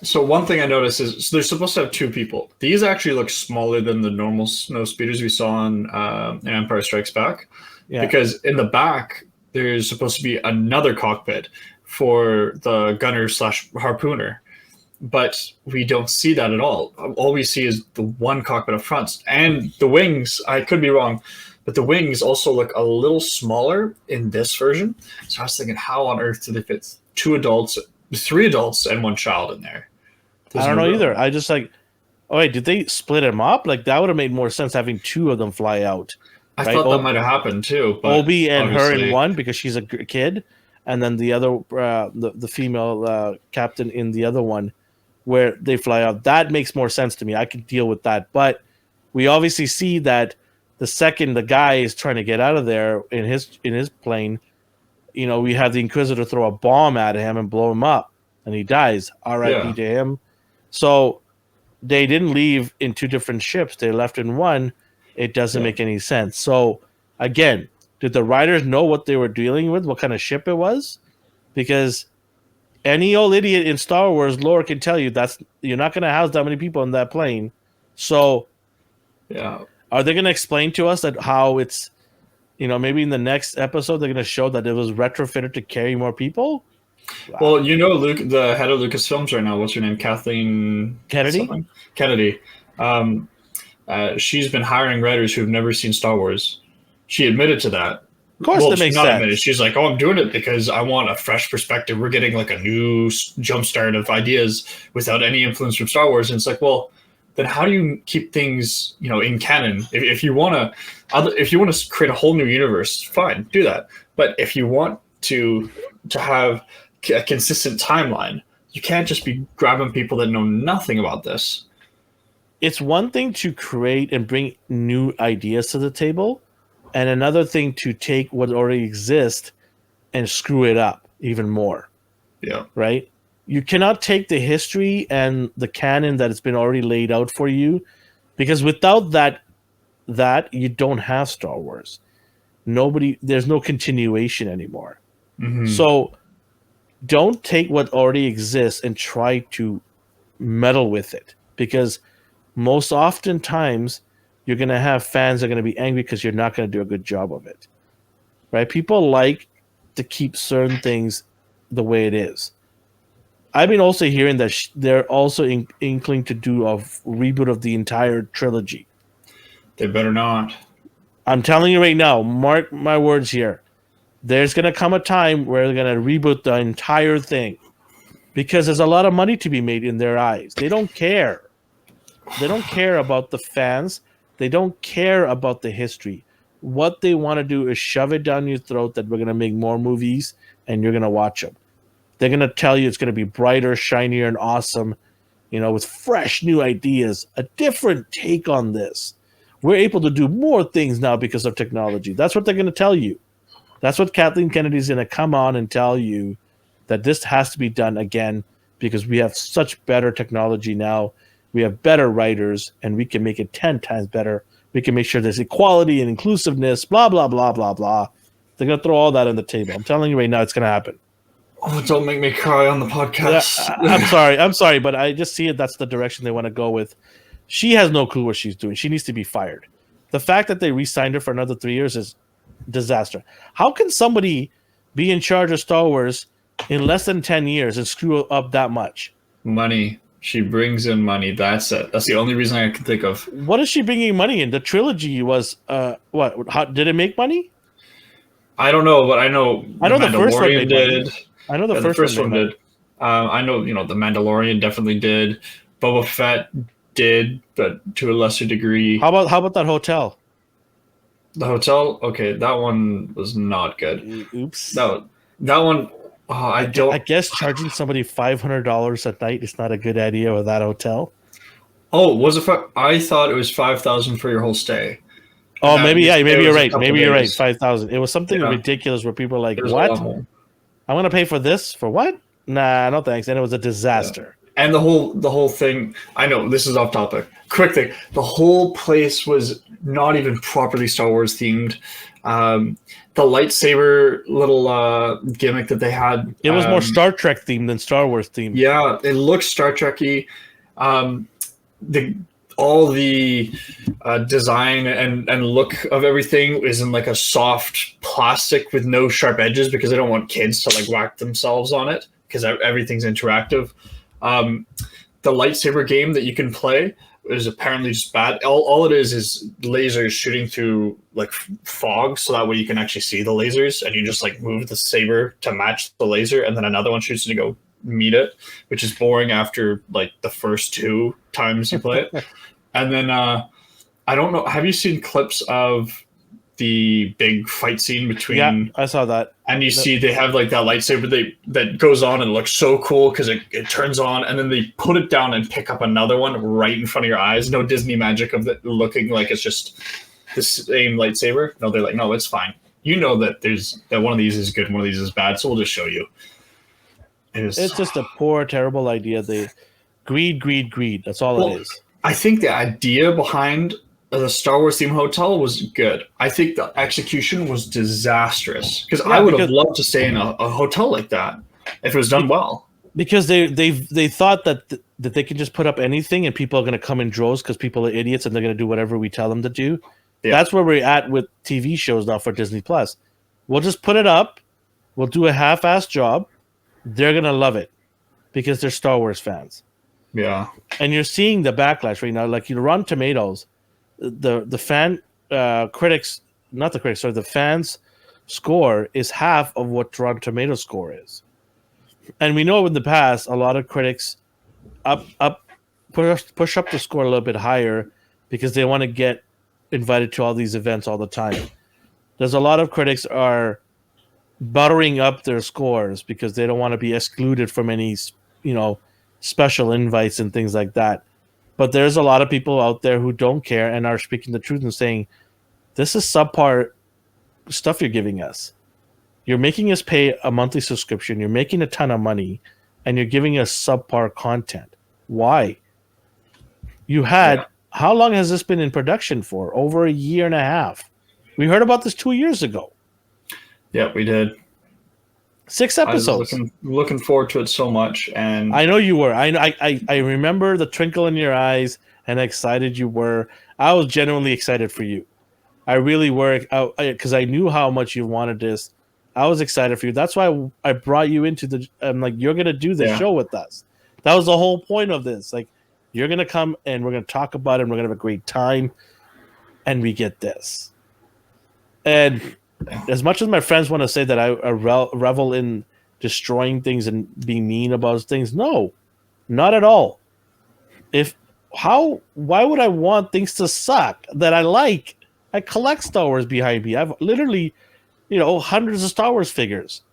So one thing I noticed is they're supposed to have two people. These actually look smaller than the normal snow speeders we saw in Empire Strikes Back. Yeah. Because in the back, there's supposed to be another cockpit for the gunner / harpooner. But we don't see that at all. All we see is the one cockpit up front. And the wings, I could be wrong, but the wings also look a little smaller in this version. So I was thinking, how on earth do they fit three adults, and one child in there? I don't know either. I just did they split them up? Like, that would have made more sense having two of them fly out. I thought that might have happened too. But Obi and her in one because she's a kid, and then the other, the female captain in the other one, where they fly out. That makes more sense to me. I could deal with that. But we obviously see that the second the guy is trying to get out of there in his plane, we have the Inquisitor throw a bomb at him and blow him up, and he dies. R.I.P. to him. So they didn't leave in two different ships. They left in one. It doesn't make any sense. So again, did the writers know what they were dealing with, what kind of ship it was? Because any old idiot in Star Wars lore can tell you you're not going to house that many people in that plane. So, are they going to explain to us that how it's, maybe in the next episode they're going to show that it was retrofitted to carry more people? Wow. Well, Luke, the head of Lucasfilms right now, what's her name? Kathleen Kennedy. Kennedy. She's been hiring writers who've never seen Star Wars. She admitted to that. Of course, Well, that she's makes not sense. admitted. She's like, "Oh, I'm doing it because I want a fresh perspective. We're getting like a new jumpstart of ideas without any influence from Star Wars." And it's like, well, then how do you keep things, in canon? If you want to create a whole new universe, fine, do that. But if you want to have a consistent timeline, you can't just be grabbing people that know nothing about this. It's one thing to create and bring new ideas to the table, and another thing to take what already exists and screw it up even more. Yeah. Right? You cannot take the history and the canon that has been already laid out for you, because without that you don't have Star Wars. There's no continuation anymore. Mm-hmm. So don't take what already exists and try to meddle with it, because most oftentimes you're going to have fans that are going to be angry because you're not going to do a good job of it. Right? People like to keep certain things the way it is. I've been also hearing that they're also inkling to do a reboot of the entire trilogy. They better not. I'm telling you right now, mark my words here. There's going to come a time where they're going to reboot the entire thing, because there's a lot of money to be made in their eyes. They don't care. They don't care about the fans. They don't care about the history. What they want to do is shove it down your throat that we're going to make more movies and you're going to watch them. They're going to tell you it's going to be brighter, shinier, and awesome, with fresh new ideas, a different take on this. We're able to do more things now because of technology. That's what they're going to tell you. That's what Kathleen Kennedy's going to come on and tell you, that this has to be done again because we have such better technology now. We have better writers, and we can make it 10 times better. We can make sure there's equality and inclusiveness, blah, blah, blah, blah, blah. They're going to throw all that on the table. I'm telling you right now, it's going to happen. Oh, don't make me cry on the podcast. Yeah, I'm sorry, but I just see it. That's the direction they want to go with. She has no clue what she's doing. She needs to be fired. The fact that they re-signed her for another 3 years is disaster. How can somebody be in charge of Star Wars in less than 10 years and screw up that much? Money. She brings in money. That's it. That's the only reason I can think of. What is she bringing money in? The trilogy was what? How did it make money? I don't know, but I know the first one made did. Money. I know the first one did. I know, the Mandalorian definitely did. Boba Fett did, but to a lesser degree. How about that hotel? The hotel? Okay, that one was not good. Oops. That one. I guess charging somebody $500 a night is not a good idea with that hotel. Oh, was it? I thought it was $5,000 for your whole stay. Oh, maybe you're right. Maybe you're right. 5,000. It was something ridiculous where people were like, "What? I'm gonna pay for this for what? Nah, no thanks." And it was a disaster. Yeah. And the whole thing. I know this is off topic. Quick thing: the whole place was not even properly Star Wars themed. The lightsaber little gimmick that they had. It was more Star Trek themed than Star Wars themed. Yeah, it looked Star Trek-y. All the design and look of everything is in like a soft plastic with no sharp edges because they don't want kids to like whack themselves on it because everything's interactive. The lightsaber game that you can play is apparently just bad. All it is lasers shooting through like fog, so that way you can actually see the lasers, and you just like move the saber to match the laser, and then another one shoots and you go meet it, which is boring after like the first 2 times you play it. And then I don't know, have you seen clips of the big fight scene between? Yeah, I saw that. And you see they have like that lightsaber that goes on and looks so cool because it turns on, and then they put it down and pick up another one right in front of your eyes. No Disney magic of it looking like it's just the same lightsaber. No, they're like, no, it's fine. You know that that one of these is good and one of these is bad, so we'll just show you. It's just a poor, terrible idea. They greed. That's all it is. I think the idea behind the Star Wars theme hotel was good. I think the execution was disastrous because I would have loved to stay in a hotel like that if it was done well. Because they thought that they can just put up anything and people are going to come in droves because people are idiots and they're going to do whatever we tell them to do. Yeah. That's where we're at with TV shows now for Disney Plus. We'll just put it up. We'll do a half-assed job. They're going to love it because they're Star Wars fans. Yeah. And you're seeing the backlash right now. Like, Rotten Tomatoes, the fan critics, not the critics, sorry, the fans score is half of what Rotten Tomatoes score is. And we know in the past, a lot of critics push up the score a little bit higher because they want to get invited to all these events all the time. There's a lot of critics are buttering up their scores because they don't want to be excluded from any, special invites and things like that. But there's a lot of people out there who don't care and are speaking the truth and saying, this is subpar stuff you're giving us. You're making us pay a monthly subscription. You're making a ton of money, and you're giving us subpar content. Why? How long has this been in production for? Over a year and a half. We heard about this 2 years ago. Yeah, we did. 6 episodes. I was looking forward to it so much, and I know you were. I remember the twinkle in your eyes and how excited you were. I was genuinely excited for you. I really were, because I knew how much you wanted this. I was excited for you. That's why I brought you into I'm like, you're gonna do the show with us. That was the whole point of this. Like, you're gonna come and we're gonna talk about it. And we're gonna have a great time, and we get this. And as much as my friends want to say that I revel in destroying things and being mean about things, no, not at all. Why would I want things to suck that I like? I collect Star Wars behind me. I've literally, hundreds of Star Wars figures.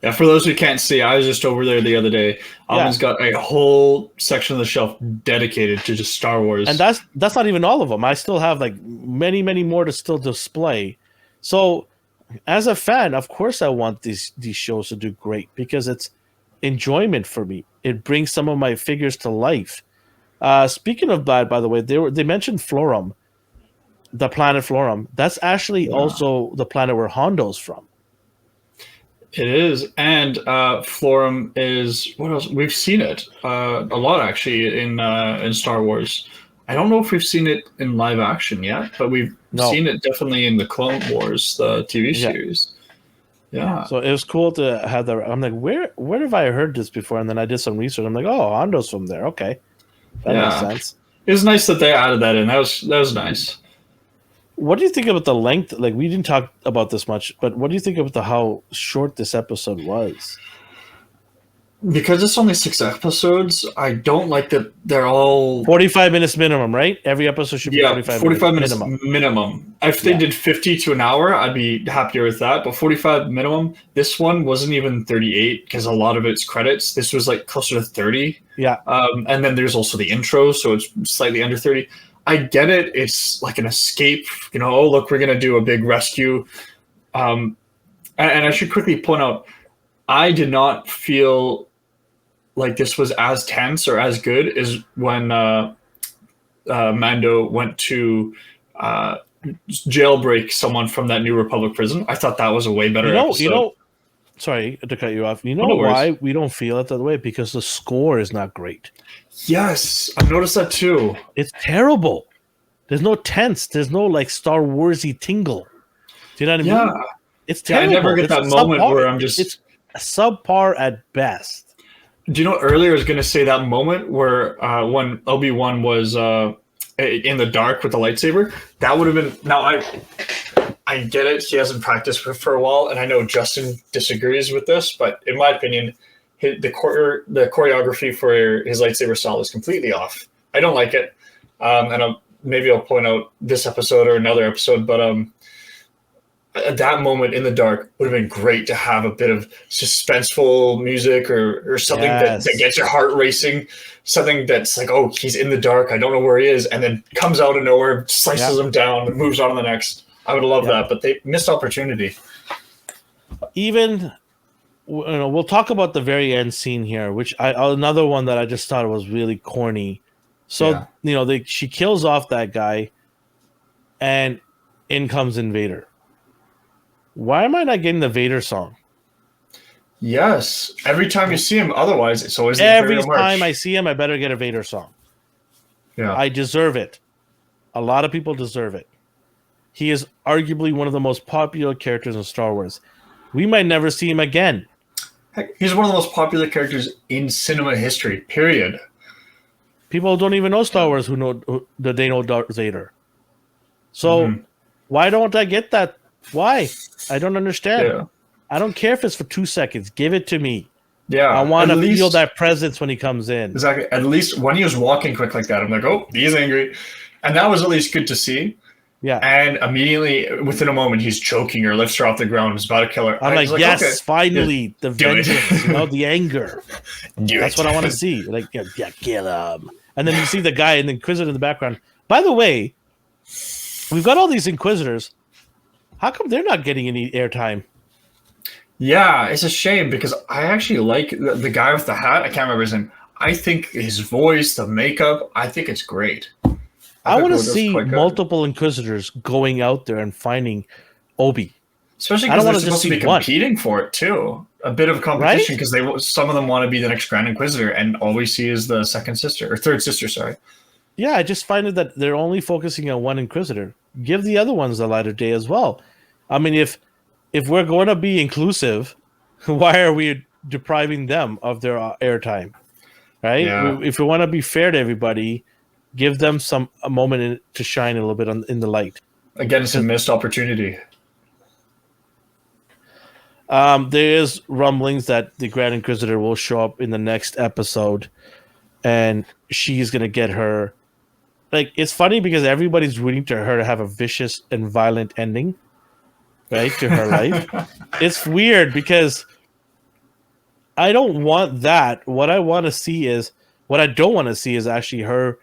Yeah, for those who can't see, I was just over there the other day. Alvin's got a whole section of the shelf dedicated to just Star Wars. And that's not even all of them. I still have like many, many more to still display. So as a fan, of course I want these shows to do great because it's enjoyment for me. It brings some of my figures to life. Speaking of that, by the way, they mentioned Florum, the planet Florum. That's actually also the planet where Hondo's from. It is, and Florum is what else? We've seen it a lot actually in Star Wars. I don't know if we've seen it in live action yet, but we've seen it definitely in the Clone Wars, the TV series. Yeah. So it was cool to have that. I'm like, where have I heard this before? And then I did some research. I'm like, oh, Hondo's from there. Okay, that makes sense. It was nice that they added that in. That was nice. What do you think about the length? Like, we didn't talk about this much, but what do you think about how short this episode was? Because it's only 6 episodes, I don't like that they're all 45 minutes minimum, right? Every episode should be 45 minutes minimum. If they did 50 to an hour, I'd be happier with that. But 45 minimum. This one wasn't even 38 because a lot of it's credits. This was like closer to 30. Yeah. And then there's also the intro, so it's slightly under 30. I get it. It's like an escape. Oh, look, we're going to do a big rescue. And I should quickly point out, I did not feel like this was as tense or as good as when Mando went to jailbreak someone from that New Republic prison. I thought that was a way better episode. Sorry to cut you off. Why we don't feel it that way? Because the score is not great. Yes, I've noticed that too. It's terrible. There's no tense. There's no like Star Warsy tingle. Do you know what I mean? Yeah. It's terrible. I never get that moment where I'm just... It's subpar at best. Do you know earlier I was going to say that moment where when Obi-Wan was in the dark with the lightsaber? That would have been... Now, I get it. He hasn't practiced for a while, and I know Justin disagrees with this, but in my opinion, the choreography for his lightsaber style is completely off. I don't like it. And maybe I'll point out this episode or another episode, but at that moment in the dark would have been great to have a bit of suspenseful music or something that gets your heart racing, something that's like, oh, he's in the dark, I don't know where he is, and then comes out of nowhere, slices him down, and moves on to the next. I would love that, but they missed opportunity. Even, we'll talk about the very end scene here, which another one that I just thought was really corny. So, she kills off that guy, and in comes Vader. Why am I not getting the Vader song? Yes. Every time you see him, otherwise, it's always the Every time I see him, I better get a Vader song. Yeah. I deserve it. A lot of people deserve it. He is arguably one of the most popular characters in Star Wars. We might never see him again. Heck, he's one of the most popular characters in cinema history, period. People don't even know Star Wars they know Darth Vader. So why don't I get that Why? I don't understand. Yeah. I don't care if it's for 2 seconds. Give it to me. Yeah. I want at to feel least, that presence when he comes in. exactly. At least when he was walking quick like that, I'm like, oh, he's angry. And that was at least good to see. Yeah. And immediately, within a moment, he's choking her, lifts her off the ground, is about to kill her. I'm like, yes, okay, finally, the do it. vengeance, the anger. That's what I want to see. Like, yeah, kill him. And then you see the guy and the Inquisitor in the background. By the way, we've got all these Inquisitors. How come they're not getting any airtime? Yeah, it's a shame because I actually like the guy with the hat. I can't remember his name. I think his voice, the makeup, I think it's great. I want to see multiple Inquisitors going out there and finding Obi. Especially because they're supposed to be competing for it too. A bit of competition because some of them want to be the next Grand Inquisitor, and all we see is the third sister. Sorry. Yeah, I just find it that they're only focusing on one Inquisitor. Give the other ones the light of day as well. I mean, if we're going to be inclusive, why are we depriving them of their airtime? Right? Yeah. If we want to be fair to everybody, give them a moment to shine a little bit in the light. Again, it's a missed opportunity. There is rumblings that the Grand Inquisitor will show up in the next episode, and she's gonna get her. Like, it's funny because everybody's rooting to her to have a vicious and violent ending, right, to her life. It's weird because I don't want that. What I don't want to see is actually her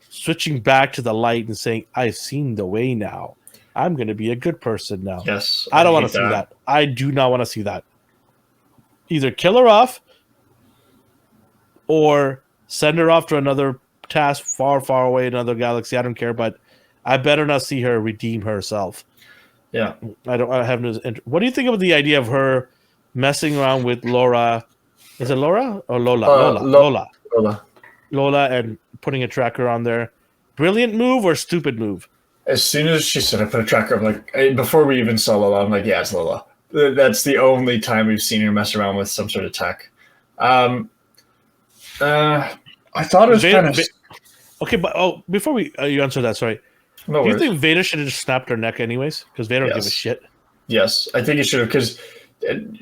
switching back to the light and saying, "I've seen the way now. I'm going to be a good person now." Yes. I don't want to see that. I do not want to see that. Either kill her off or send her off to another task far, far away in another galaxy. I don't care, but I better not see her redeem herself. Yeah. I have no. What do you think of the idea of her messing around with Laura? Is it Laura or Lola? Lola, and putting a tracker on there. Brilliant move or stupid move? As soon as she said I put a tracker, I'm like, before we even saw Lola, I'm like, yeah, it's Lola. That's the only time we've seen her mess around with some sort of tech. I thought it was kind of... Okay, but before you answer that, sorry. No Do you think Vader should have just snapped her neck anyways? Because Vader don't give a shit. Yes, I think he should have, because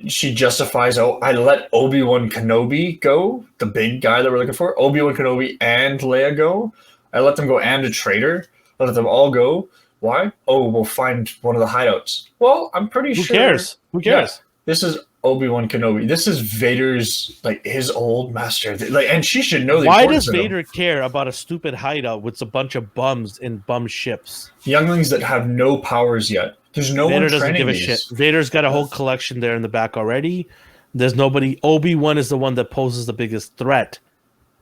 she justifies, I let Obi-Wan Kenobi go, the big guy that we're looking for. Obi-Wan Kenobi and Leia go. I let them go, and a traitor. I let them all go. Why? Oh, we'll find one of the hideouts. Well, I'm pretty sure. Who cares? Yeah, this is Obi-Wan Kenobi. This is Vader's, his old master. And she should know. Why does Vader care about a stupid hideout with a bunch of bums in bum ships? Younglings that have no powers yet. There's no Vader one doesn't give a shit. Vader's got a whole collection there in the back already. There's nobody. Obi-Wan is the one that poses the biggest threat.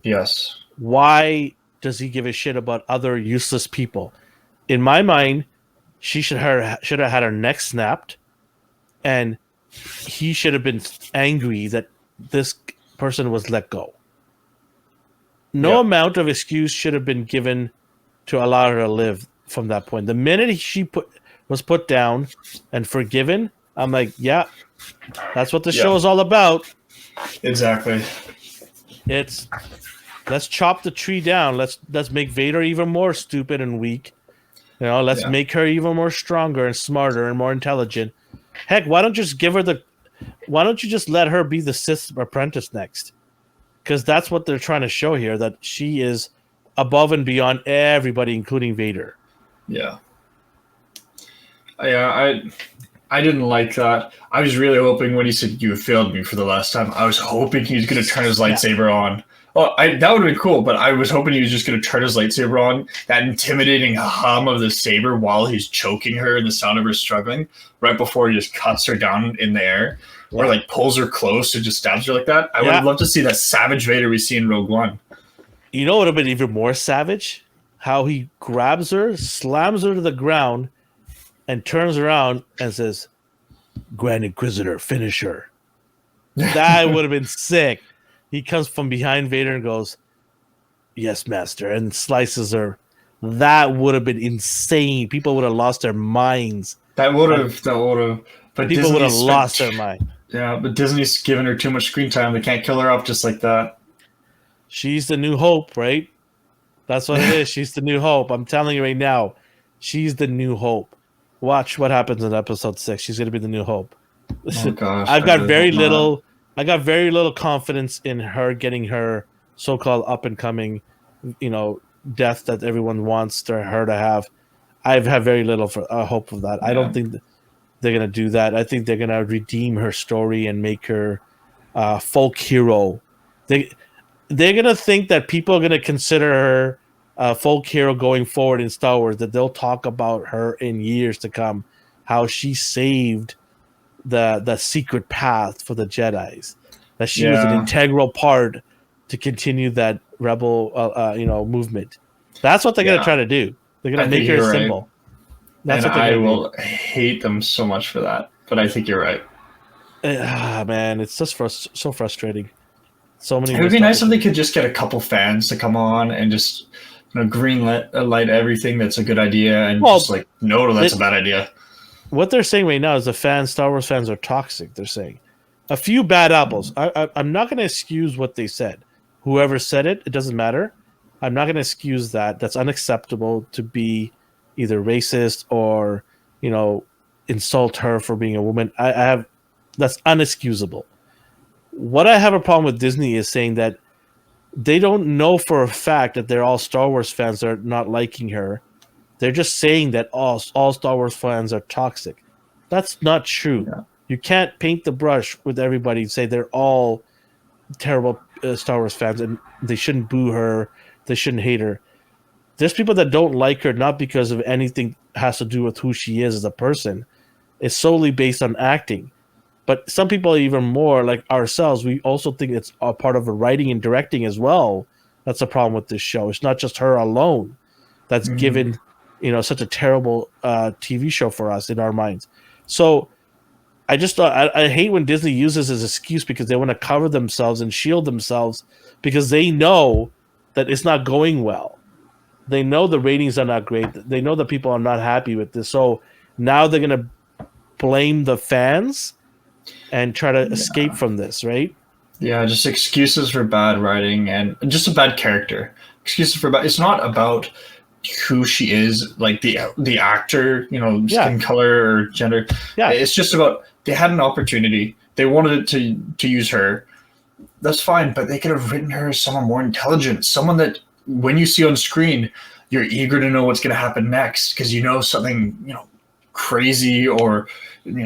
Yes. Why does he give a shit about other useless people? In my mind, she should have had her neck snapped, and he should have been angry that this person was let go. No amount of excuse should have been given to allow her to live from that point. The minute she was put down and forgiven, I'm like, yeah, that's what the show is all about. Exactly. It's let's chop the tree down. Let's make Vader even more stupid and weak. Let's make her even more stronger and smarter and more intelligent. Heck, why don't you just let her be the Sith apprentice next? Because that's what they're trying to show here, that she is above and beyond everybody, including Vader. Yeah. I didn't like that. I was really hoping when he said, "You have failed me for the last time," I was hoping he was going to turn his lightsaber on. Well, that would have been cool, but I was hoping he was just going to turn his lightsaber on. That intimidating hum of the saber while he's choking her and the sound of her struggling right before he just cuts her down in the air or pulls her close and just stabs her like that. I would have loved to see that savage Vader we see in Rogue One. You know what would have been even more savage? How he grabs her, slams her to the ground, and turns around and says, "Grand Inquisitor, finish her." That would have been sick. He comes from behind Vader and goes, "Yes, master," and slices her. That would have been insane. People would have lost their minds. That would have. But people would have lost their mind. Yeah, but Disney's given her too much screen time. They can't kill her off just like that. She's the new hope, right? That's what it is. She's the new hope. I'm telling you right now. She's the new hope. Watch what happens in episode 6. She's gonna be the new Hope. Oh gosh, I've I got really very hope not. little. I got very little confidence in her getting her so-called up and coming, death that everyone wants her to have. I've had very little hope of that. I Yeah. don't think they're gonna do that. I think they're gonna redeem her story and make her folk hero. They're gonna think that people are gonna consider her a folk hero going forward in Star Wars. That they'll talk about her in years to come, how she saved the secret path for the Jedi's, that she was an Yeah. integral part to continue that rebel movement. That's what they're gonna Yeah. try to do. They're gonna I make think her a you're right. symbol. That's And what they're I gonna do. will hate them so much for that. But I think you're right. Man, it's just so frustrating. So many. It would be nice if they could just get a couple fans to come on and just green light everything that's a good idea and just like no, that's a bad idea. What they're saying right now is Star Wars fans are toxic. They're saying a few bad apples. I'm not going to excuse what they said. Whoever said it, it doesn't matter. I'm not going to excuse that. That's unacceptable to be either racist or insult her for being a woman. That's unexcusable. What I have a problem with Disney is saying that they don't know for a fact that they're all Star Wars fans that are not liking her. They're just saying that all Star Wars fans are toxic. That's not true. Yeah. You can't paint the brush with everybody and say they're all terrible Star Wars fans and they shouldn't boo her, they shouldn't hate her. There's people that don't like her not because of anything has to do with who she is as a person. It's solely based on acting. But some people, even more like ourselves, we also think it's a part of the writing and directing as well. That's a problem with this show. It's not just her alone that's given, such a terrible TV show for us in our minds. So I just thought I hate when Disney uses as an excuse because they want to cover themselves and shield themselves because they know that it's not going well. They know the ratings are not great. They know that people are not happy with this. So now they're going to blame the fans and try to escape from this, right? Yeah, just excuses for bad writing and just a bad character. Excuses for bad. It's not about who she is, like the actor, skin color or gender. Yeah, it's just about they had an opportunity. They wanted to use her. That's fine, but they could have written her as someone more intelligent, someone that when you see on screen, you're eager to know what's going to happen next because something crazy or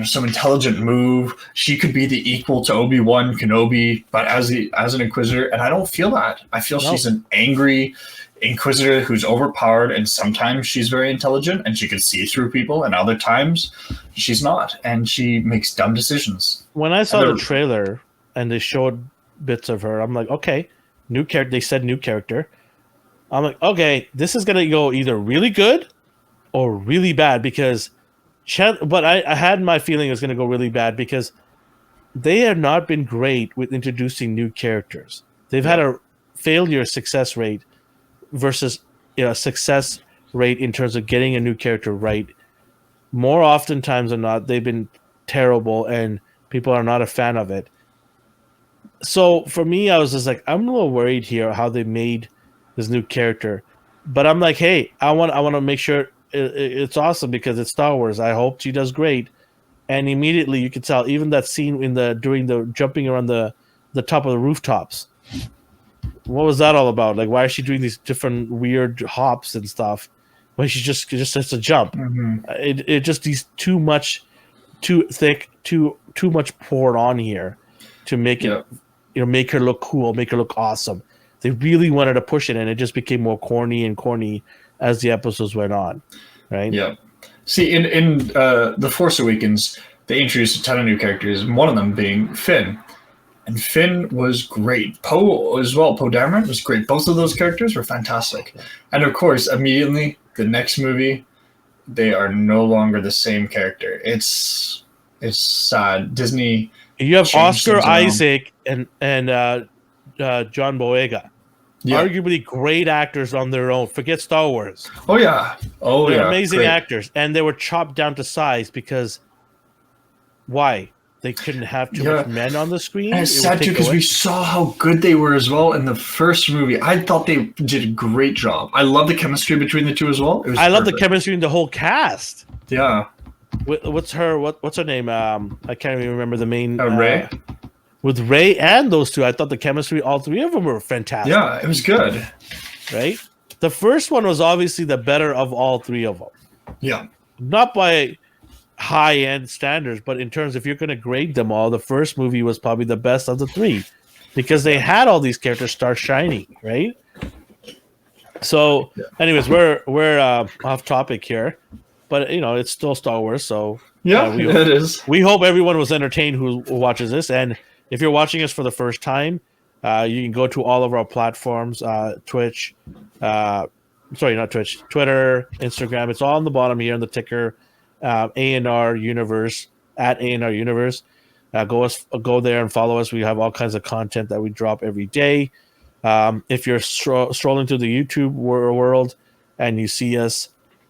some intelligent move. She could be the equal to Obi-Wan Kenobi, but as an Inquisitor, and I don't feel that. I feel she's an angry Inquisitor who's overpowered, and sometimes she's very intelligent and she can see through people, and other times she's not, and she makes dumb decisions. When I saw the trailer and they showed bits of her, I'm like, okay, new character. They said new character. I'm like, okay, this is gonna go either really good or really bad because. But I had my feeling it was going to go really bad because they have not been great with introducing new characters. They've had a failure success rate versus success rate in terms of getting a new character right. More oftentimes than not, they've been terrible and people are not a fan of it. So for me, I was just like, I'm a little worried here how they made this new character. But I'm like, hey, I want to make sure it's awesome because it's Star Wars. I hope she does great. And immediately you could tell, even that scene during the jumping around the top of the rooftops. What was that all about? Like, why is she doing these different weird hops and stuff when she just has to jump? Mm-hmm. It just these too thick, too much poured on here to make it, make her look cool, make her look awesome. They really wanted to push it, and it just became more corny as the episodes went on, right? Yeah. See, in The Force Awakens, they introduced a ton of new characters, one of them being Finn. And Finn was great. Poe as well. Poe Dameron was great. Both of those characters were fantastic. And of course, immediately, the next movie, they are no longer the same character. It's sad. Disney. You have Oscar Isaac and John Boyega. Yeah. Arguably great actors on their own. Forget Star Wars. Oh yeah. They're amazing actors, and they were chopped down to size because why? They couldn't have too much men on the screen. And it's sad too because we saw how good they were as well in the first movie. I thought they did a great job. I love the chemistry between the two as well. I love the chemistry in the whole cast. Yeah. What's her name? I can't even remember the main. Ray. With Ray and those two, I thought the chemistry, all three of them were fantastic. Yeah, it was good. Right? The first one was obviously the better of all three of them. Yeah. Not by high-end standards, but in terms, if you're going to grade them all, the first movie was probably the best of the three because they had all these characters start shining, right? So, anyways, we're off topic here, but it's still Star Wars, so yeah, it is. We hope everyone was entertained who watches this, and if you're watching us for the first time, you can go to all of our platforms, Twitch, sorry, not Twitch, Twitter, Instagram. It's all on the bottom here in the ticker, A&R Universe, at A&R Universe. Go there and follow us. We have all kinds of content that we drop every day. If you're strolling through the YouTube world and you see us,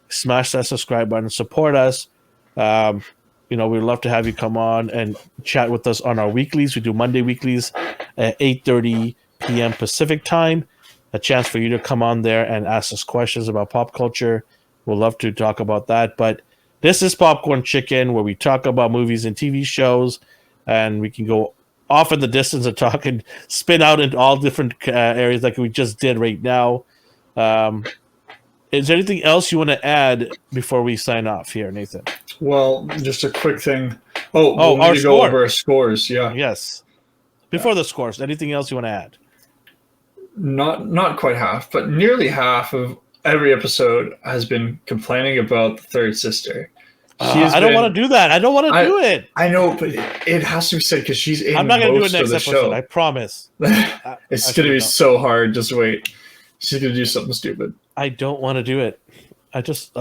smash that subscribe button, support us. We'd love to have you come on and chat with us on our weeklies. We do Monday weeklies at 8:30 p.m. Pacific time. A chance for you to come on there and ask us questions about pop culture. We'll love to talk about that. But this is Popcorn Chicken, where we talk about movies and TV shows, and we can go off in the distance and talk and spin out into all different areas like we just did right now. Is there anything else you want to add before we sign off here, Nathan? Well, just a quick thing. We need to go over our scores. Yeah. Yes. Before the scores, anything else you want to add? Not quite half, but nearly half of every episode has been complaining about the third sister. I don't want to do that. I don't want to do it. I know, but it has to be said because she's in. I'm not going to do it next episode. Show. I promise. It's going to be so hard. Just wait. She's going to do something stupid. I don't want to do it. I just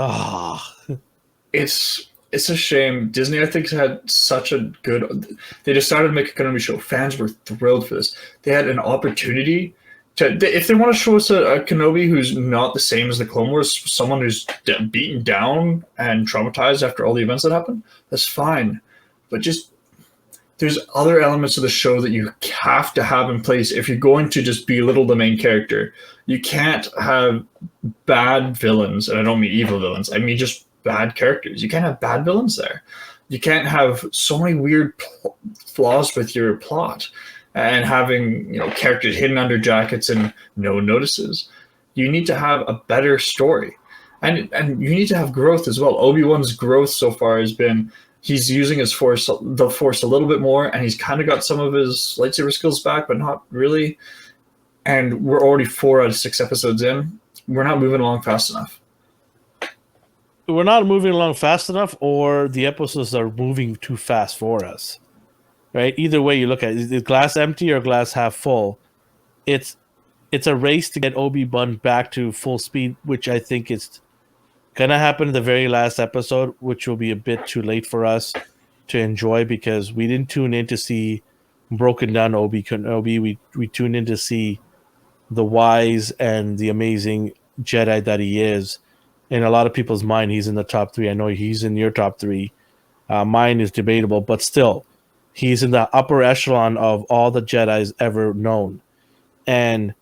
It's a shame. Disney, I think, had such a good. They decided to make a Kenobi show. Fans were thrilled for this. They had an opportunity to, if they want to show us a Kenobi who's not the same as the Clone Wars, someone who's beaten down and traumatized after all the events that happened. That's fine, but just there's other elements of the show that you have to have in place if you're going to just belittle the main character. You can't have bad villains, and I don't mean evil villains. I mean just bad characters. You can't have bad villains there. You can't have so many weird flaws with your plot and having characters hidden under jackets and no notices. You need to have a better story, and you need to have growth as well. Obi-Wan's growth so far has been he's using the force a little bit more, and he's kind of got some of his lightsaber skills back, but not really. And we're already 4 out of 6 episodes in. We're not moving along fast enough. We're not moving along fast enough, or the episodes are moving too fast for us. Right? Either way you look at it, is it glass empty or glass half full? It's a race to get Obi-Wan back to full speed, which I think is gonna happen in the very last episode, which will be a bit too late for us to enjoy because we didn't tune in to see broken down Obi. We tuned in to see the wise and the amazing Jedi that he is. In a lot of people's mind, he's in the top 3. I know he's in your top 3. Mine is debatable, but still, he's in the upper echelon of all the Jedis ever known. And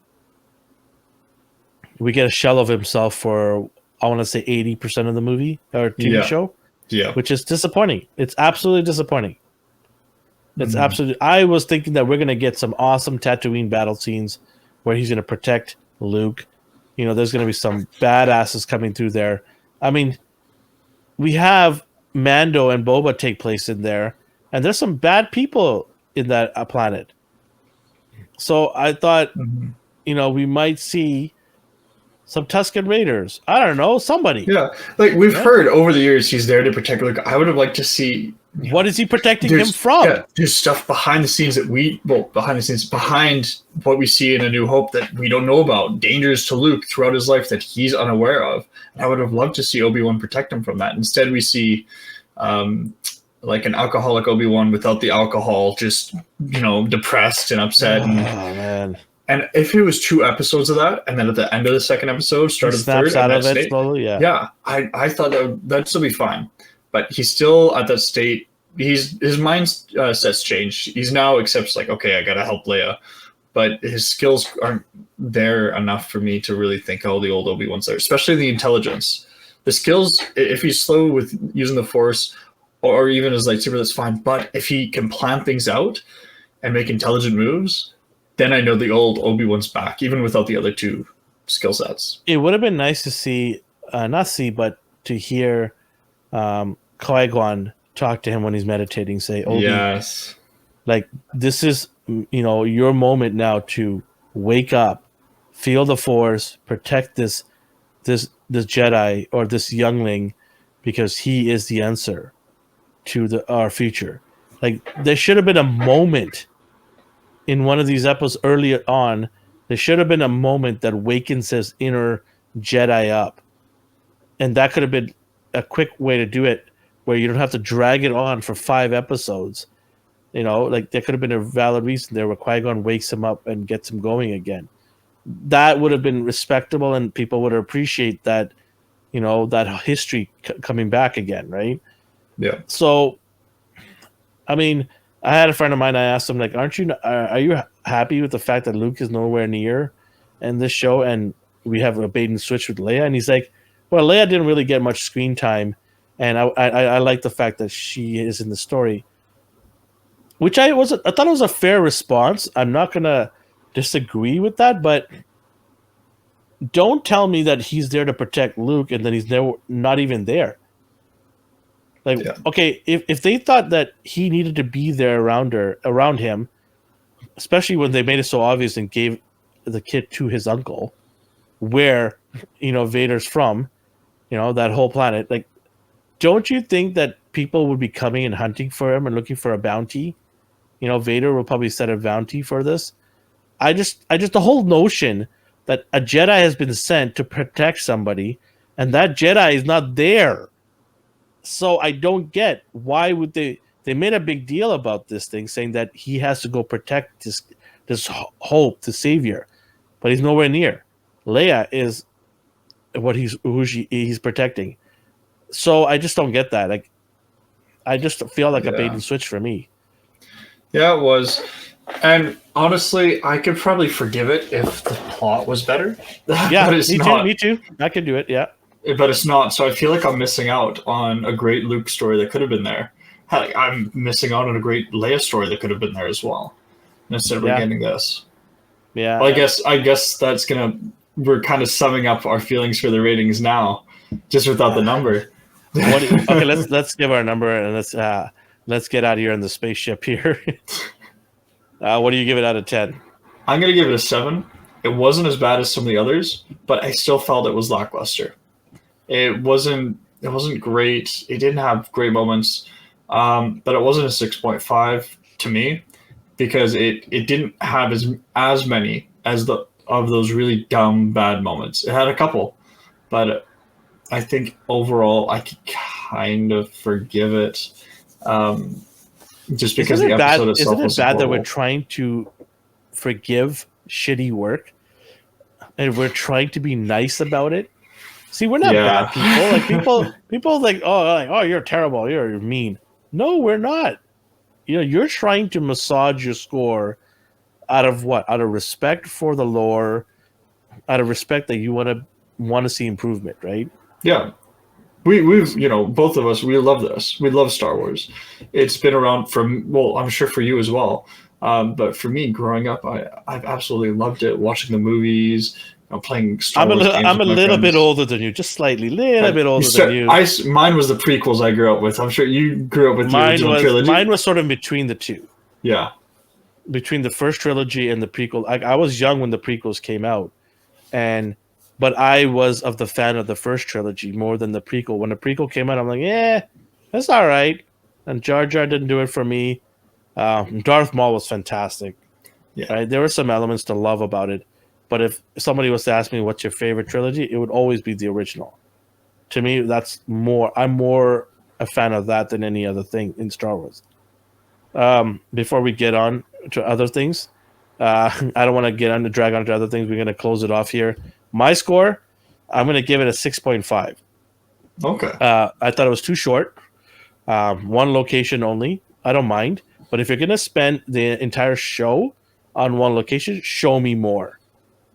we get a shell of himself for, I want to say, 80% of the movie or TV show. Yeah. Which is disappointing. It's absolutely disappointing. It's absolutely. I was thinking that we're going to get some awesome Tatooine battle scenes where he's going to protect Luke. There's going to be some badasses coming through there. I mean, we have Mando and Boba take place in there, and there's some bad people in that planet. So I thought, we might see some Tusken Raiders. I don't know, somebody. Yeah, like we've heard over the years, he's there to protect Luke. I would have liked to see. What is he protecting him from? Yeah, there's stuff behind the scenes behind what we see in A New Hope that we don't know about. Dangers to Luke throughout his life that he's unaware of. And I would have loved to see Obi-Wan protect him from that. Instead, we see like an alcoholic Obi-Wan without the alcohol, just depressed and upset. Man. And if it was 2 episodes of that, and then at the end of the second episode, started the third, out of it slowly, I thought that'd still be fine. But he's still at that state. His mindset's changed. He's now accepts like, okay, I gotta help Leia, but his skills aren't there enough for me to really think all the old Obi-Wan's there, especially the intelligence. The skills, if he's slow with using the Force or even his lightsaber, that's fine. But if he can plan things out and make intelligent moves, then I know the old Obi-Wan's back, even without the other two skill sets. It would have been nice to see, not see, but to hear Qui-Gon talk to him when he's meditating, say, Obi, Yes. like, this is, your moment now to wake up, feel the Force, protect this Jedi or this youngling, because he is the answer to our future. Like, there should have been a moment in one of these episodes earlier on. There should have been a moment that wakens his inner Jedi up, and that could have been a quick way to do it, where you don't have to drag it on for 5 episodes. Like, there could have been a valid reason there where Qui-Gon wakes him up and gets him going again. That would have been respectable, and people would appreciate that, that history coming back again, right? Yeah. So, I mean, I had a friend of mine. I asked him, like, are you happy with the fact that Luke is nowhere near in this show, and we have a bait and switch with Leia? And he's like, well, Leia didn't really get much screen time, and I like the fact that she is in the story, which I thought it was a fair response. I'm not gonna disagree with that, but don't tell me that he's there to protect Luke and then he's not even there. Like, yeah. Okay, if they thought that he needed to be there around him, especially when they made it so obvious and gave the kid to his uncle, where Vader's from, that whole planet, like, don't you think that people would be coming and hunting for him and looking for a bounty? Vader will probably set a bounty for this. I just the whole notion that a Jedi has been sent to protect somebody and that Jedi is not there. So I don't get why would they made a big deal about this thing, saying that he has to go protect this hope, the savior, but he's nowhere near. Leia is what he's protecting. So I just don't get that. Like, I just feel like a bait and switch for me. Yeah, it was. And honestly, I could probably forgive it if the plot was better. Yeah, but it's not. Me too. I could do it, yeah. But it's not, so I feel like I'm missing out on a great Luke story that could have been there. Heck, I'm missing out on a great Leia story that could have been there as well. Instead of getting this. Yeah. Well, I guess that's we're kind of summing up our feelings for the ratings now, just without the number. Okay, let's give our number and let's get out of here in the spaceship here. What do you give it out of 10? I'm gonna give it a 7. It wasn't as bad as some of the others, but I still felt it was lackluster. It wasn't great. It didn't have great moments, but it wasn't a 6.5 to me because it didn't have as many as of those really dumb bad moments. It had a couple, but I think overall I could kind of forgive it, just because the episode itself was Isn't it bad horrible. that we're trying to forgive shitty work and we're trying to be nice about it? See, we're not bad people. Like people like, oh, you're terrible, you're mean. No, we're not. You're trying to massage your score out of what? Out of respect for the lore, out of respect that you want to see improvement, right? Yeah. We've both of us, we love this. We love Star Wars. It's been around I'm sure for you as well. But for me, growing up, I've absolutely loved it. Watching the movies, playing Star Wars games. I'm a little bit older than you, just slightly, bit older than you. Mine was the prequels I grew up with. I'm sure you grew up with the original trilogy. Mine was sort of between the two. Yeah. Between the first trilogy and the prequel. I was young when the prequels came out, but I was of the fan of the first trilogy more than the prequel. When the prequel came out, I'm like, yeah, that's all right. And Jar Jar didn't do it for me. Darth Maul was fantastic. Yeah. Right? There were some elements to love about it. But if somebody was to ask me what's your favorite trilogy, it would always be the original. To me, I'm more a fan of that than any other thing in Star Wars. Before we get on to other things, I don't want to drag on to other things. We're going to close it off here. My score, I'm going to give it a 6.5. Okay. I thought it was too short. One location only. I don't mind. But if you're going to spend the entire show on one location, show me more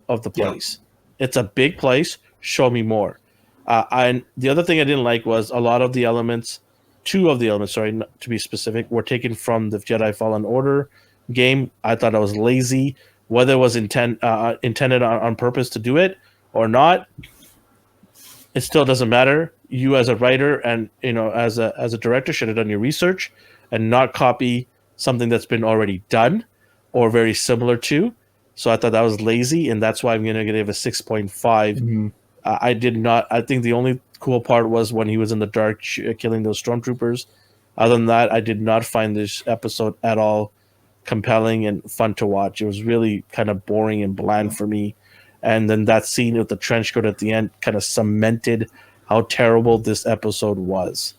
of the place. Yeah. It's a big place. Show me more. And the other thing I didn't like was a lot of the elements two of the elements, sorry, to be specific, were taken from the Jedi Fallen Order game. I thought it was lazy. Whether it was intended on purpose to do it or not, it still doesn't matter. You as a writer and as a director should have done your research and not copy something that's been already done or very similar to. So I thought that was lazy, and that's why I'm going to give a 6.5. Mm-hmm. I did not. I think the only cool part was when he was in the dark killing those stormtroopers. Other than that, I did not find this episode at all compelling and fun to watch. It was really kind of boring and bland for me. And then that scene with the trench coat at the end kind of cemented how terrible this episode was.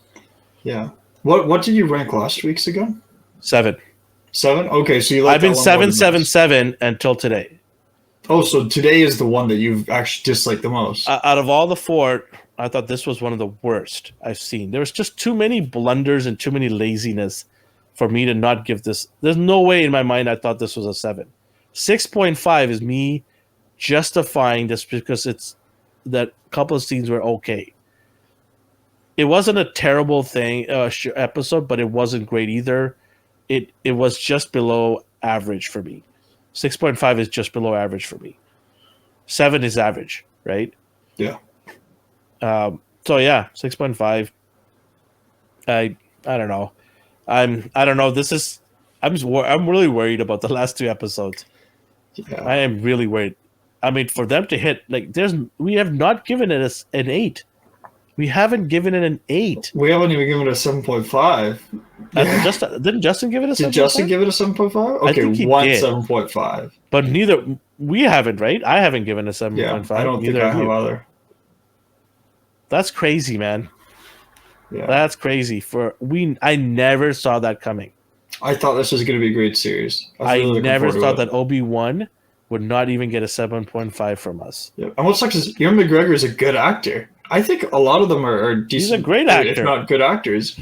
Yeah. What did you rank last week's again? 7. 7? Okay, so you like I've been 7 until today. Oh, so today is the one that you've actually disliked the most. Out of all the 4, I thought this was one of the worst I've seen. There was just too many blunders and too many laziness for me to not give this. There's no way in my mind I thought this was a 7. 6.5 is me justifying this because it's that couple of scenes were okay. It wasn't a terrible thing episode, but it wasn't great either. It was just below average for me. 6.5 is just below average for me. 7 is average, right? Yeah. So yeah, 6.5. I don't know. I don't know. I'm really worried about the last 2 episodes. Yeah. I am really worried. I mean, for them to hit we have not given it an 8. We haven't given it an 8. We haven't even given it a 7.5. Didn't Justin give it a 7.5? Did Justin give it a 7.5? Okay, I think he one did. 7.5. But we haven't, right? I haven't given a 7.5. Yeah, I don't think I have either. That's crazy, man. Yeah. That's crazy. I never saw that coming. I thought this was going to be a great series. I never thought that Obi-Wan would not even get a 7.5 from us. Yeah. And what sucks is Ewan McGregor is a good actor. I think a lot of them are decent. He's a great actor. If not good actors.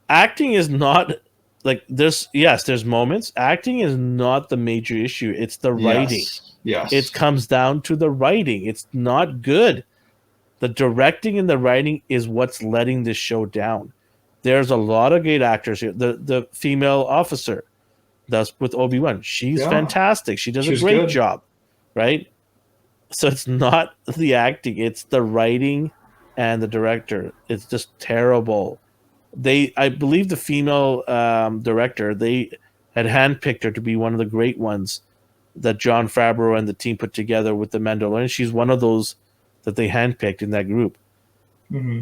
Acting is not like there's moments. Acting is not the major issue. It's the writing. Yes. It comes down to the writing. It's not good. The directing and the writing is what's letting this show down. There's a lot of great actors here. The female officer that's with Obi-Wan. She's fantastic. She does a great job, right? So it's not the acting, it's the writing and the director. It's just terrible. I believe the female director, they had handpicked her to be one of the great ones that Jon Favreau and the team put together with The Mandalorian. She's one of those that they handpicked in that group. Mm-hmm.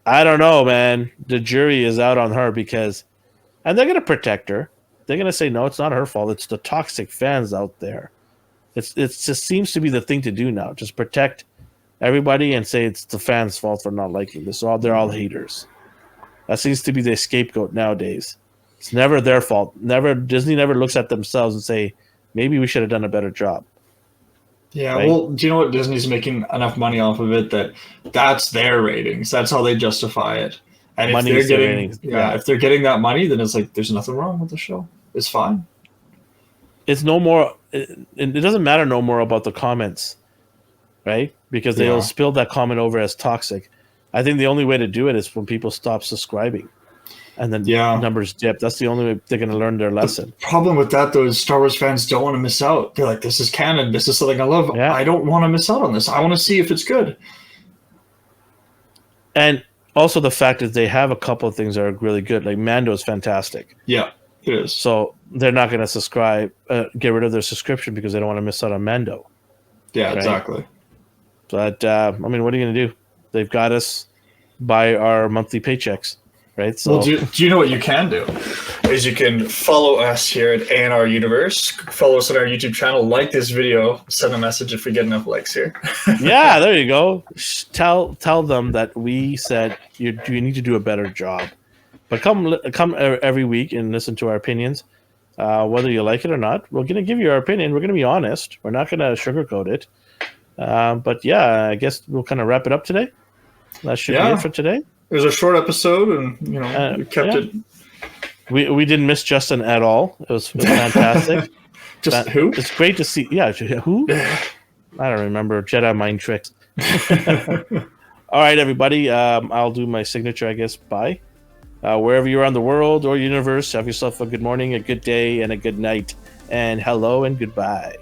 I don't know, man. The jury is out on her and they're going to protect her. They're going to say, no, it's not her fault. It's the toxic fans out there. It just seems to be the thing to do now. Just protect everybody and say it's the fans' fault for not liking this. They're all haters. That seems to be the scapegoat nowadays. It's never their fault. Disney never looks at themselves and say, maybe we should have done a better job. Yeah, right? Well, do you know what? Disney's making enough money off of it that's their ratings. That's how they justify it. And if they're getting that money, then it's like there's nothing wrong with the show. It's fine. It's no more. It doesn't matter no more about the comments, right? Because they'll spill that comment over as toxic. I think the only way to do it is when people stop subscribing, and then numbers dip. That's the only way they're going to learn their lesson. The problem with that, though, is Star Wars fans don't want to miss out. They're like, "This is canon. This is something I love. Yeah. I don't want to miss out on this. I want to see if it's good." And also the fact that they have a couple of things that are really good. Like Mando is fantastic. Yeah. It is. So they're not going to get rid of their subscription because they don't want to miss out on Mando. Yeah, right? Exactly. But, I mean, what are you going to do? They've got us by our monthly paychecks, right? So, well, do you know what you can do? Is you can follow us here at A&R Universe. Follow us on our YouTube channel. Like this video. Send a message if we get enough likes here. Yeah, there you go. Tell them that we said you need to do a better job. But come every week and listen to our opinions, whether you like it or not. We're going to give you our opinion. We're going to be honest. We're not going to sugarcoat it. But yeah, I guess we'll kind of wrap it up today. That should be it for today. It was a short episode, and we kept it. We didn't miss Justin at all. It was fantastic. Who? It's great to see. Yeah, who? I don't remember. Jedi mind tricks. All right, everybody. I'll do my signature, I guess. Bye. Wherever you're on the world or universe, have yourself a good morning, a good day, and a good night. And hello and goodbye.